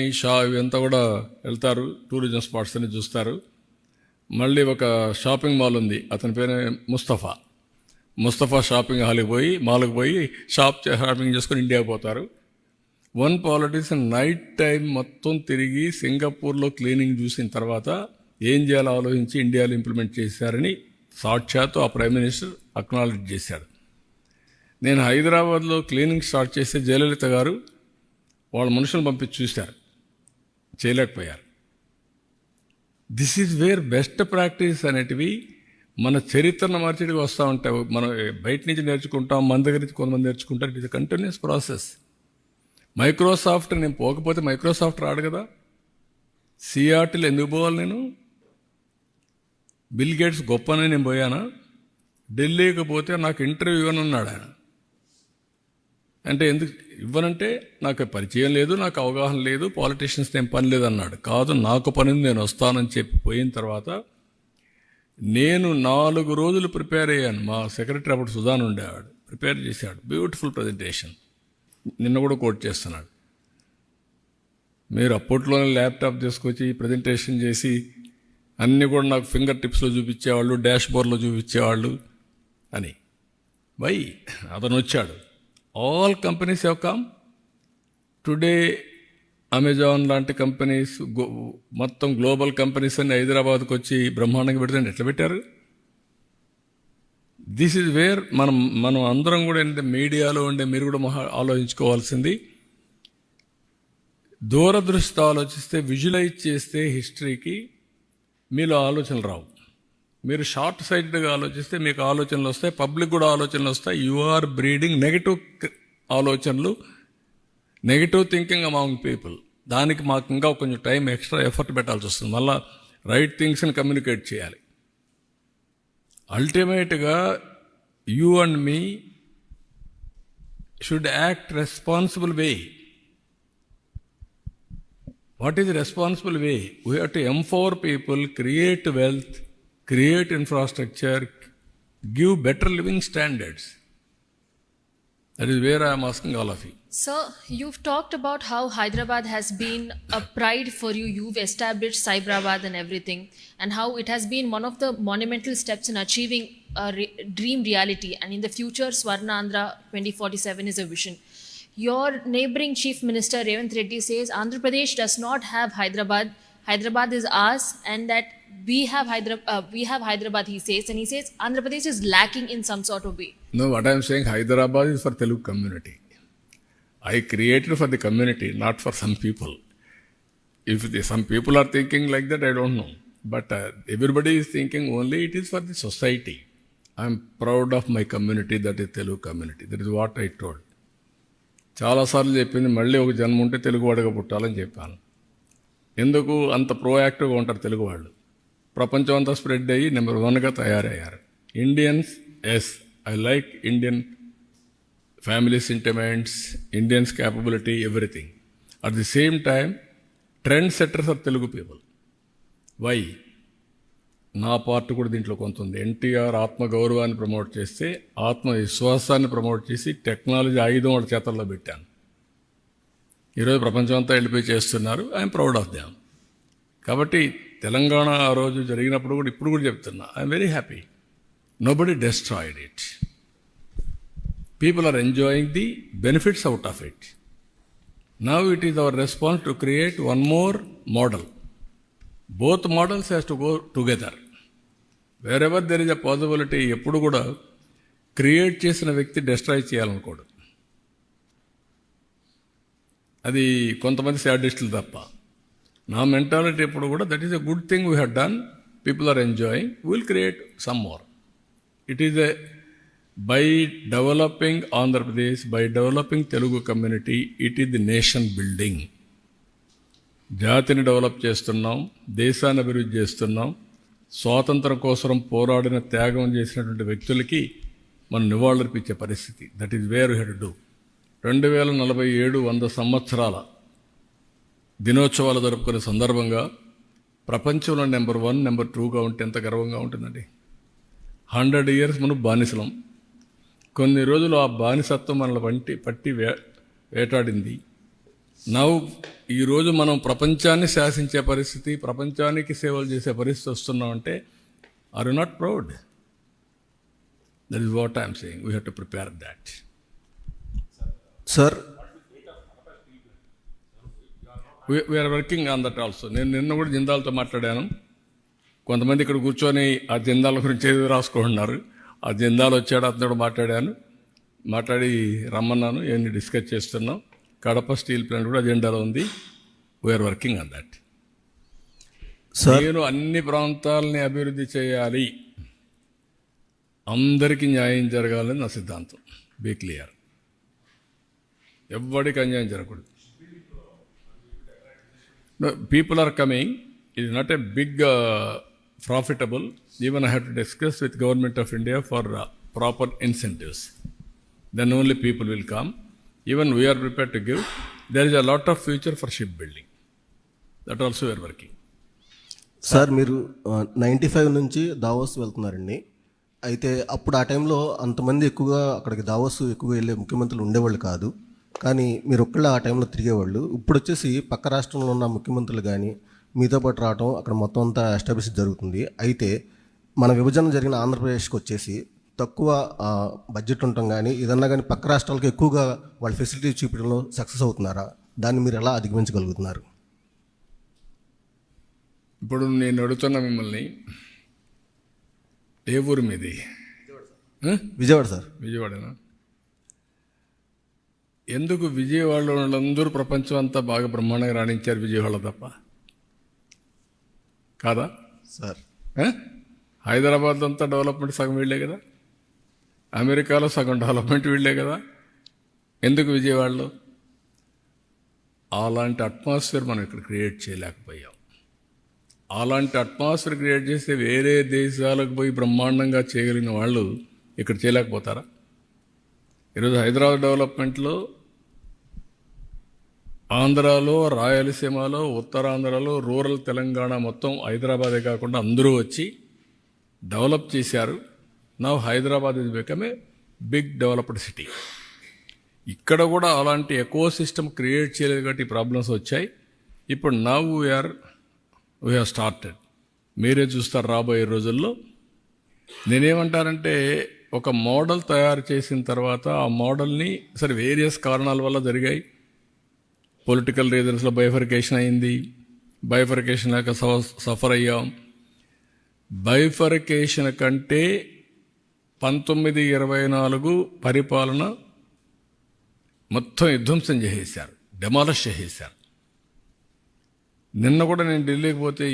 ఇవంతా కూడా వెళ్తారు, టూరిజం స్పాట్స్ అని చూస్తారు. మళ్ళీ ఒక షాపింగ్ మాల్ ఉంది, అతని పేరు ముస్తఫా షాపింగ్ మాల్కి పోయి షాపింగ్ చేసుకొని ఇండియాకి పోతారు. 1 పాలిటీషియన్ నైట్ టైం మొత్తం తిరిగి సింగపూర్లో క్లీనింగ్ చూసిన తర్వాత ఏం చేయాలో ఆలోచించి ఇండియాలో ఇంప్లిమెంట్ చేశారని సాక్షాత్తు ఆ ప్రైమ్ మినిస్టర్ అక్నాలెడ్జ్ చేశాడు. నేను హైదరాబాద్లో క్లీనింగ్ స్టార్ట్ చేస్తే జయలలిత గారు వాళ్ళ మనుషులను పంపించి చూశారు, చేయలేకపోయారు. This is where best practice అనేటివి మన చరిత్రను మార్చేటివి వస్తూ ఉంటాయి. మనం బయట నుంచి నేర్చుకుంటాం, మన దగ్గర నుంచి కొంతమంది నేర్చుకుంటారు. It is a continuous process. Microsoft నేను పోకపోతే మైక్రోసాఫ్ట్ రాడు కదా. సిఆర్టీలో ఎందుకు పోవాలి నేను? బిల్ గేట్స్ గొప్పనని నేను పోయానా? ఢిల్లీకి పోతే నాకు ఇంటర్వ్యూ ఇవ్వనున్నాడు ఆయన. అంటే ఎందుకు ఇవ్వనంటే నాకు పరిచయం లేదు, నాకు అవగాహన లేదు, పాలిటీషియన్స్ ఏం పని లేదన్నాడు. కాదు, నాకు పని నేను వస్తానని చెప్పి పోయిన తర్వాత నేను 4 రోజులు ప్రిపేర్ అయ్యాను. మా సెక్రటరీ అప్పుడు సుధాన్ ఉండేవాడు, ప్రిపేర్ చేశాడు. Beautiful presentation. నిన్న కూడా కోట్ చేస్తున్నాడు. మీరు అప్పట్లోనే ల్యాప్టాప్ తీసుకొచ్చి ప్రజెంటేషన్ చేసి అన్నీ కూడా నాకు ఫింగర్ టిప్స్లో చూపించేవాళ్ళు, డాష్ బోర్డ్లో చూపించేవాళ్ళు అని. వై అతను వచ్చాడు. All companies have come today. Amazon లాంటి కంపెనీస్, మొత్తం గ్లోబల్ కంపెనీస్ అన్ని హైదరాబాద్కి వచ్చి బ్రహ్మాండంగా పెడితే ఎట్లా పెట్టారు? దిస్ ఈజ్ వేర్ మనం అందరం కూడా ఏంటంటే మీడియాలో ఉండే మీరు కూడా ఆలోచించుకోవాల్సింది, దూరదృష్టి ఆలోచిస్తే, విజువలైజ్ చేస్తే హిస్టరీకి మీలో ఆలోచనలు రావు. మీరు షార్ట్ సైటెడ్గా ఆలోచిస్తే మీకు ఆలోచనలు వస్తాయి, పబ్లిక్ కూడా ఆలోచనలు వస్తాయి. యు ఆర్ బ్రీడింగ్ నెగటివ్ ఆలోచనలు, నెగటివ్ థింకింగ్ అమాంగ్ పీపుల్. దానికి మాకు ఇంకా కొంచెం టైం ఎక్స్ట్రా ఎఫర్ట్ పెట్టాల్సి వస్తుంది. మళ్ళీ రైట్ థింగ్స్ని కమ్యూనికేట్ చేయాలి. అల్టిమేట్గా you and me should act responsible way. What is the responsible way? We have to empower people, create wealth, create infrastructure, give better living standards. That is where I am asking all of you. Sir, you've talked about how Hyderabad has been a pride for you. You've established Cyberabad and everything, and how it has been one of the monumental steps in achieving a dream reality. And in the future, Swarnandhra 2047 is a vision. Your neighboring Chief Minister Revanth Reddy says Andhra Pradesh does not have Hyderabad. Hyderabad is ours, and that we have Hyderabad, he says, and he says Andhra Pradesh is lacking in some sort of way. No, what I am saying, Hyderabad is for Telugu community. I created for the community, not for some people. If some people are thinking like that, I don't know. But everybody is thinking only it is for the society. I am proud of my community, that is Telugu community. That is what I told. చాలాసార్లు చెప్పింది, మళ్ళీ ఒక జన్మ ఉంటే తెలుగువాడిగా పుట్టాలని చెప్పాను. ఎందుకు అంత ప్రోయాక్టివ్గా ఉంటారు తెలుగు వాళ్ళు? ప్రపంచం అంతా స్ప్రెడ్ అయ్యి నెంబర్ 1గా తయారయ్యారు. Indians, yes, I like Indian family sentiments, Indians capability, everything. At the same time trend setters are Telugu people. Why? నా పార్ట్ కూడా దీంట్లో కొంత ఉంది. ఎన్టీఆర్ ఆత్మగౌరవాన్ని ప్రమోట్ చేస్తే, ఆత్మవిశ్వాసాన్ని ప్రమోట్ చేసి టెక్నాలజీ ఆయుధం వాళ్ళ చేతల్లో పెట్టాను. ఈరోజు ప్రపంచం అంతా వెళ్ళిపోయి చేస్తున్నారు. I'm proud of them. కాబట్టి తెలంగాణ ఆ రోజు జరిగినప్పుడు కూడా ఇప్పుడు కూడా చెప్తున్నా, I'm very happy. Nobody destroyed it. People are enjoying the benefits out of it. Now it is our response to create one more model. Both models has to go together. Wherever there is a possibility. ఎప్పుడు కూడా create చేసిన వ్యక్తి destroy చేయాలనుకోడు. అది కొంతమంది శాడిస్టులు తప్ప. నా mentality ఎప్పుడు కూడా that is a good thing we have done, people are enjoying, will create some more. It is a by developing Andhra Pradesh, by developing Telugu community, it is the nation building. జాతిని develop చేస్తున్నాం, దేశాన్ని అభివృద్ధి చేస్తున్నాం. స్వాతంత్రం కోసం పోరాడిన, త్యాగం చేసినటువంటి వ్యక్తులకి మనం నివాళులర్పించే పరిస్థితి. That is where we have to do. 2047 100 సంవత్సరాల దినోత్సవాలు జరుపుకునే సందర్భంగా ప్రపంచంలో నెంబర్ 1, నెంబర్ 2గా ఉంటే ఎంత గర్వంగా ఉంటుందండి. 100 years మనం బానిసలం. కొన్ని రోజులు ఆ బానిసత్వం మనల్ని పట్టి వేటాడింది. నౌ ఈరోజు మనం ప్రపంచాన్ని శాసించే పరిస్థితి, ప్రపంచానికి సేవలు చేసే పరిస్థితి వస్తున్నామంటే, are you not proud? That is what I'm saying. We have to prepare that. Sir, we're working on that also. నేను నిన్న కూడా జిందాల్తో మాట్లాడాను. కొంతమంది ఇక్కడ కూర్చొని ఆ జిందాల గురించి ఏదో రాసుకుంటున్నారు. ఆ జిందాల్ వచ్చాడు, అతను మాట్లాడి రమ్మన్నాను. ఇవన్నీ డిస్కస్ చేస్తున్నాం. కడప స్టీల్ ప్లాంట్ కూడా అజెండాలో ఉంది. We are working on that. నేను అన్ని ప్రాంతాలని అభివృద్ధి చేయాలి, అందరికీ న్యాయం జరగాలని నా సిద్ధాంతం. Be clear. ఎవ్వడికి అన్యాయం జరగకూడదు. People are coming. It is not a big profitable. Even I have to discuss with government of India for proper incentives. Then only people will come. Even we are prepared to give. There is a lot of future for shipbuilding. That also we are working. Sir మీరు 95 నుంచి Davos వెళ్తున్నారండి. అయితే అప్పుడు ఆ టైంలో అంతమంది ఎక్కువగా అక్కడికి దావోస్ ఎక్కువగా వెళ్ళే ముఖ్యమంత్రులు ఉండేవాళ్ళు కాదు. కానీ మీరు ఒక్కళ్ళే ఆ టైంలో తిరిగేవాళ్ళు. ఇప్పుడు వచ్చేసి పక్క రాష్ట్రంలో ఉన్న ముఖ్యమంత్రులు కానీ మీతో పాటు రావడం అక్కడ మొత్తం అంతా ఎస్టాబ్లిష్ జరుగుతుంది. అయితే మన విభజన జరిగిన ఆంధ్రప్రదేశ్కి వచ్చేసి తక్కువ బడ్జెట్ ఉండటం కానీ ఏదన్నా కానీ పక్క రాష్ట్రాలకు ఎక్కువగా వాళ్ళ ఫెసిలిటీ చూపించడంలో సక్సెస్ అవుతున్నారా? దాన్ని మీరు ఎలా అధిగమించగలుగుతున్నారు? ఇప్పుడు నేను అడుగుతున్నా మిమ్మల్ని, ఏ ఊరు మీది? విజయవాడ సార్. విజయవాడనా? ఎందుకు విజయవాడలో వాళ్ళందరూ ప్రపంచం అంతా బాగా బ్రహ్మాండంగా రాణించారు, విజయవాడ తప్ప కాదా సార్ హైదరాబాద్ అంతా డెవలప్మెంట్ సగం వీళ్ళే కదా, అమెరికాలో సగం డెవలప్మెంట్ వీళ్ళే కదా, ఎందుకు విజయవాడలో? అలాంటి అట్మాస్ఫియర్ మనం ఇక్కడ క్రియేట్ చేయలేకపోయాం. అలాంటి అట్మాస్ఫియర్ క్రియేట్ చేస్తే వేరే దేశాలకు పోయి బ్రహ్మాండంగా చేయగలిగిన వాళ్ళు ఇక్కడ చేయలేకపోతారా? ఈరోజు హైదరాబాద్ డెవలప్మెంట్లో ఆంధ్రాలో, రాయలసీమలో, ఉత్తరాంధ్రలో, రూరల్ తెలంగాణ మొత్తం హైదరాబాదే కాకుండా అందరూ వచ్చి డెవలప్ చేశారు. Now Hyderabad is become a big developed city. ఇక్కడ కూడా అలాంటి ఎకో సిస్టమ్ క్రియేట్ చేయలేదు కాబట్టి ప్రాబ్లమ్స్ వచ్చాయి. ఇప్పుడు నవ్ వీ హ్యావ్ స్టార్టెడ్. మీరే చూస్తారు రాబోయే రోజుల్లో. నేనేమంటానంటే ఒక మోడల్ తయారు చేసిన తర్వాత ఆ మోడల్ని సరే వేరియస్ కారణాల వల్ల జరిగాయి. పొలిటికల్ రీజన్స్లో బైఫర్కేషన్ అయింది. బైఫర్కేషన్ లేక సఫర్ అయ్యాం. బైఫర్కేషన్ కంటే 1924 పరిపాలన మొత్తం విధ్వంసం చేసేశారు, డెమాలిష్ చేసేశారు. నిన్న కూడా నేను ఢిల్లీకి పోతే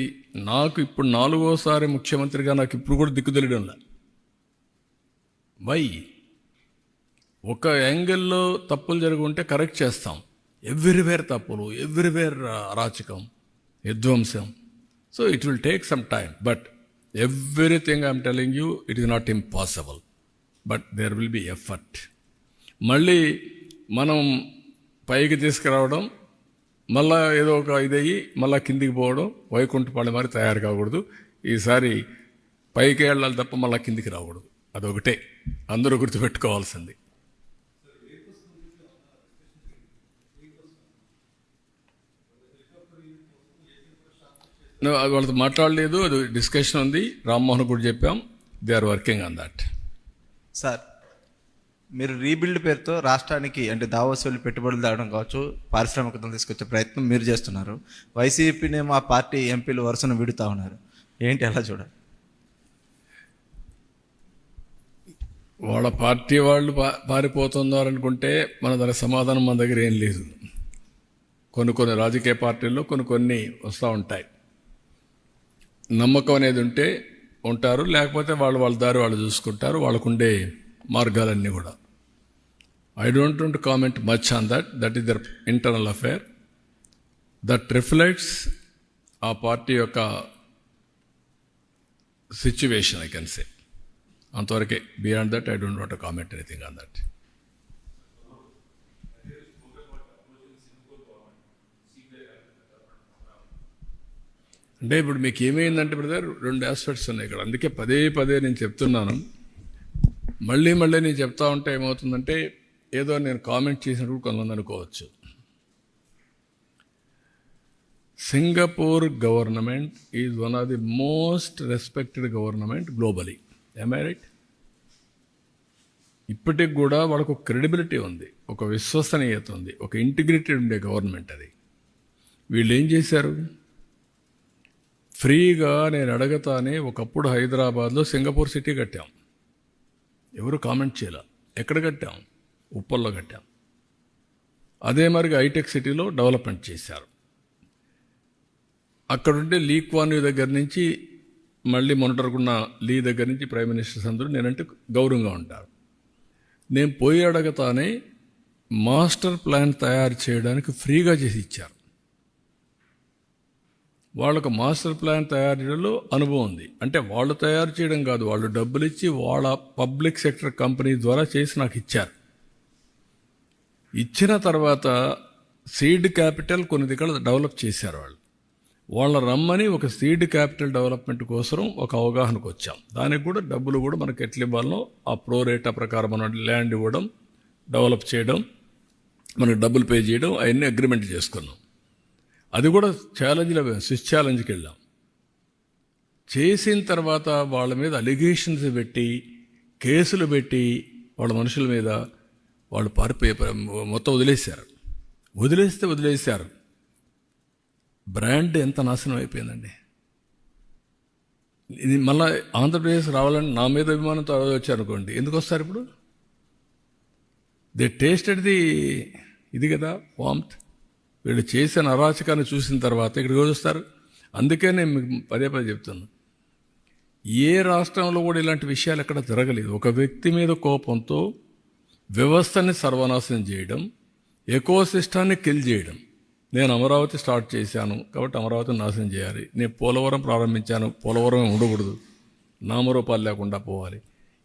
నాకు ఇప్పుడు 4వ ముఖ్యమంత్రిగా నాకు ఇప్పుడు కూడా దిక్కు తెలియడంలా. వై? ఒక యాంగిల్లో తప్పులు జరిగి ఉంటే కరెక్ట్ చేస్తాం. ఎవ్రీవేర్ తప్పులు, ఎవ్రీవేర్ అరాచకం, విధ్వంసం. So it will take some time, but everything I'm telling you it is not impossible, but there will be effort. మళ్ళీ మనం పైకి తీసుకురావడం, మళ్ళా ఏదో ఒక ఇదయ్యి మళ్ళా కిందికి పోవడం, వైకుంఠపాళెం మరి తయారు కాకూడదు. ఈసారి పైకి వెళ్ళాలి తప్ప మళ్ళా కిందికి రాకూడదు. అదొకటే అందరూ గుర్తుపెట్టుకోవాల్సింది. అది వాళ్ళతో మాట్లాడలేదు, అది డిస్కషన్ ఉంది. రామ్మోహన్ కూడా చెప్పాం, they are working on that. Sir, మీరు రీబిల్డ్ పేరుతో రాష్ట్రానికి అంటే దావోస్ వెళ్ళి పెట్టుబడులు తేవడం కావచ్చు, పారిశ్రామికతను తీసుకొచ్చే ప్రయత్నం మీరు చేస్తున్నారు. వైసీపీనేమో ఆ పార్టీ ఎంపీలు వరుసను విడుతూ ఉన్నారు. ఏంటి ఎలా చూడాలి? వాళ్ళ పార్టీ వాళ్ళు పారిపోతున్నారనుకుంటే మన దానికి సమాధానం మన దగ్గర ఏం లేదు. కొన్ని రాజకీయ పార్టీల్లో కొన్ని వస్తూ ఉంటాయి. నమ్మకం అనేది ఉంటే ఉంటారు, లేకపోతే వాళ్ళ దారి వాళ్ళు చూసుకుంటారు. వాళ్ళకుండే మార్గాలన్నీ కూడా. I don't want to comment much on that is there internal affair. That reflects ఆ పార్టీ యొక్క సిచ్యువేషన్, ఐ కెన్ సే. అంతవరకే. Beyond that I don't want to comment anything on that. అంటే ఇప్పుడు మీకు ఏమైందంటే బ్రదర్, 2 ఆస్పెక్ట్స్ ఉన్నాయి ఇక్కడ. అందుకే పదే నేను చెప్తున్నాను. మళ్ళీ నేను చెప్తా ఉంటే ఏమవుతుందంటే ఏదో నేను కామెంట్ చేసినప్పుడు కొంతమంది అనుకోవచ్చు. Singapore government is one of the most respected government globally. am I right? ఇప్పటికి కూడా వాళ్ళకు ఒక క్రెడిబిలిటీ ఉంది, ఒక విశ్వసనీయత ఉంది, ఒక ఇంటిగ్రిటెడ్ ఉండే గవర్నమెంట్ అది. వీళ్ళు ఏం చేశారు? ఫ్రీగా నేను అడగతానే ఒకప్పుడు హైదరాబాద్లో సింగపూర్ సిటీ కట్టాం. ఎవరు కామెంట్ చేయాల. ఎక్కడ కట్టాం? ఉప్పల్లో కట్టాం. అదే మరిగా హైటెక్ సిటీలో డెవలప్మెంట్ చేశారు. అక్కడుండే లీ క్వాన్ యూ దగ్గర నుంచి మళ్ళీ మొన్నటరుకున్న లీ దగ్గర నుంచి ప్రైమ్ మినిస్టర్స్ అందరూ నేనంటే గౌరవంగా ఉంటారు. నేను పోయి అడగతానే మాస్టర్ ప్లాన్ తయారు చేయడానికి ఫ్రీగా చేసి ఇచ్చారు. వాళ్ళకు మాస్టర్ ప్లాన్ తయారు చేయడంలో అనుభవం ఉంది. అంటే వాళ్ళు తయారు చేయడం కాదు, వాళ్ళు డబ్బులు ఇచ్చి వాళ్ళ పబ్లిక్ సెక్టర్ కంపెనీ ద్వారా చేసి నాకు ఇచ్చారు. ఇచ్చిన తర్వాత సీడ్ క్యాపిటల్ కొన్ని దగ్గర డెవలప్ చేశారు వాళ్ళు. వాళ్ళ రమ్మని ఒక సీడ్ క్యాపిటల్ డెవలప్మెంట్ కోసం ఒక అవగాహనకు వచ్చాం. దానికి కూడా డబ్బులు కూడా మనకి ఎట్లా ఇవ్వాలనో ఆ ప్రోరేటా ప్రకారం మనం ల్యాండ్ ఇవ్వడం, డెవలప్ చేయడం, మనకి డబ్బులు పే చేయడం అవన్నీ అగ్రిమెంట్ చేసుకున్నాం. అది కూడా ఛాలెంజ్లో స్విచ్ ఛాలెంజ్కి వెళ్ళాం. చేసిన తర్వాత వాళ్ళ మీద అలిగేషన్స్ పెట్టి కేసులు పెట్టి వాళ్ళ మనుషుల మీద వాళ్ళు పారిపోయే మొత్తం వదిలేశారు. బ్రాండ్ ఎంత నాశనం అయిపోయిందండి. ఇది మళ్ళీ ఆంధ్రప్రదేశ్ రావాలని నా మీద అభిమానంతో వచ్చారనుకోండి, ఎందుకు వస్తారు ఇప్పుడు? దే టేస్టెడ్ ఇది కదా వామ్త్. వీళ్ళు చేసిన అరాచకాన్ని చూసిన తర్వాత ఇక్కడికి వస్తారు. అందుకే నేను మీకు పదే చెప్తున్నాను, ఏ రాష్ట్రంలో కూడా ఇలాంటి విషయాలు ఎక్కడ జరగలేదు. ఒక వ్యక్తి మీద కోపంతో వ్యవస్థని సర్వనాశనం చేయడం, ఎకోసిస్టాన్ని కిల్ చేయడం. నేను అమరావతి స్టార్ట్ చేశాను కాబట్టి అమరావతిని నాశనం చేయాలి. నేను పోలవరం ప్రారంభించాను, పోలవరం ఉండకూడదు, నామరూపాలు లేకుండా పోవాలి.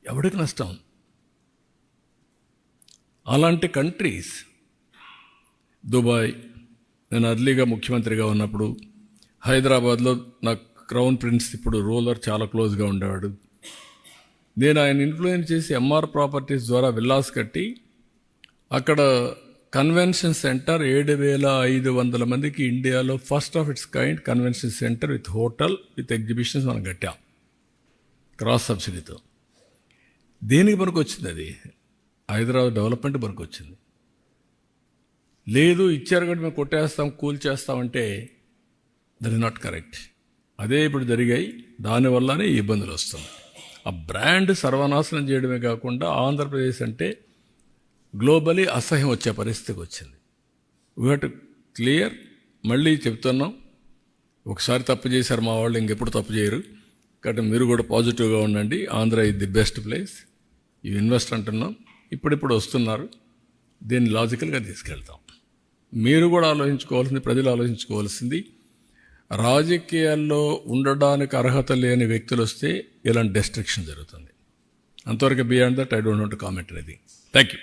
ఎవరికి నష్టం? అలాంటి కంట్రీస్, దుబాయ్, నేను అర్లీగా ముఖ్యమంత్రిగా ఉన్నప్పుడు హైదరాబాద్లో నాకు క్రౌన్ ప్రిన్స్ ఇప్పుడు రూలర్ చాలా క్లోజ్గా ఉండేవాడు. నేను ఆయన ఇన్ఫ్లుయెన్స్ చేసి ఎంఆర్ ప్రాపర్టీస్ ద్వారా విల్లాస్ కట్టి అక్కడ కన్వెన్షన్ సెంటర్ 7,500 మందికి ఇండియాలో first of it's kind convention centre with hotel with exhibitions మనం కట్టాం క్రాస్ సబ్సిడీతో. దేనికి పనికి వచ్చింది? అది హైదరాబాద్ డెవలప్మెంట్ పనికి వచ్చింది. లేదు ఇచ్చారు కాబట్టి మేము కొట్టేస్తాం, కూల్ చేస్తామంటే దట్ ఇస్ నాట్ కరెక్ట్. అదే ఇప్పుడు జరిగాయి. దానివల్లనే ఈ ఇబ్బందులు వస్తున్నాయి. ఆ బ్రాండ్ సర్వనాశనం చేయడమే కాకుండా ఆంధ్రప్రదేశ్ అంటే గ్లోబలీ అసహ్యం వచ్చే పరిస్థితికి వచ్చింది. We have to clear. మళ్ళీ చెప్తున్నాం, ఒకసారి తప్పు చేశారు మా వాళ్ళు, ఇంకెప్పుడు తప్పు చేయరు. కాబట్టి మీరు కూడా పాజిటివ్గా ఉండండి. Andhra is the best place. You invest అంటున్నాం, ఇప్పుడిప్పుడు వస్తున్నారు. దీన్ని లాజికల్గా తీసుకెళ్తాం. మీరు కూడా ఆలోచించుకోవాల్సింది, ప్రజలు ఆలోచించుకోవాల్సింది, రాజకీయాల్లో ఉండడానికి అర్హత లేని వ్యక్తులు వస్తే ఇలాంటి డెస్ట్రక్షన్ జరుగుతుంది. అంతవరకు beyond that I don't want to comment anything. Thank you.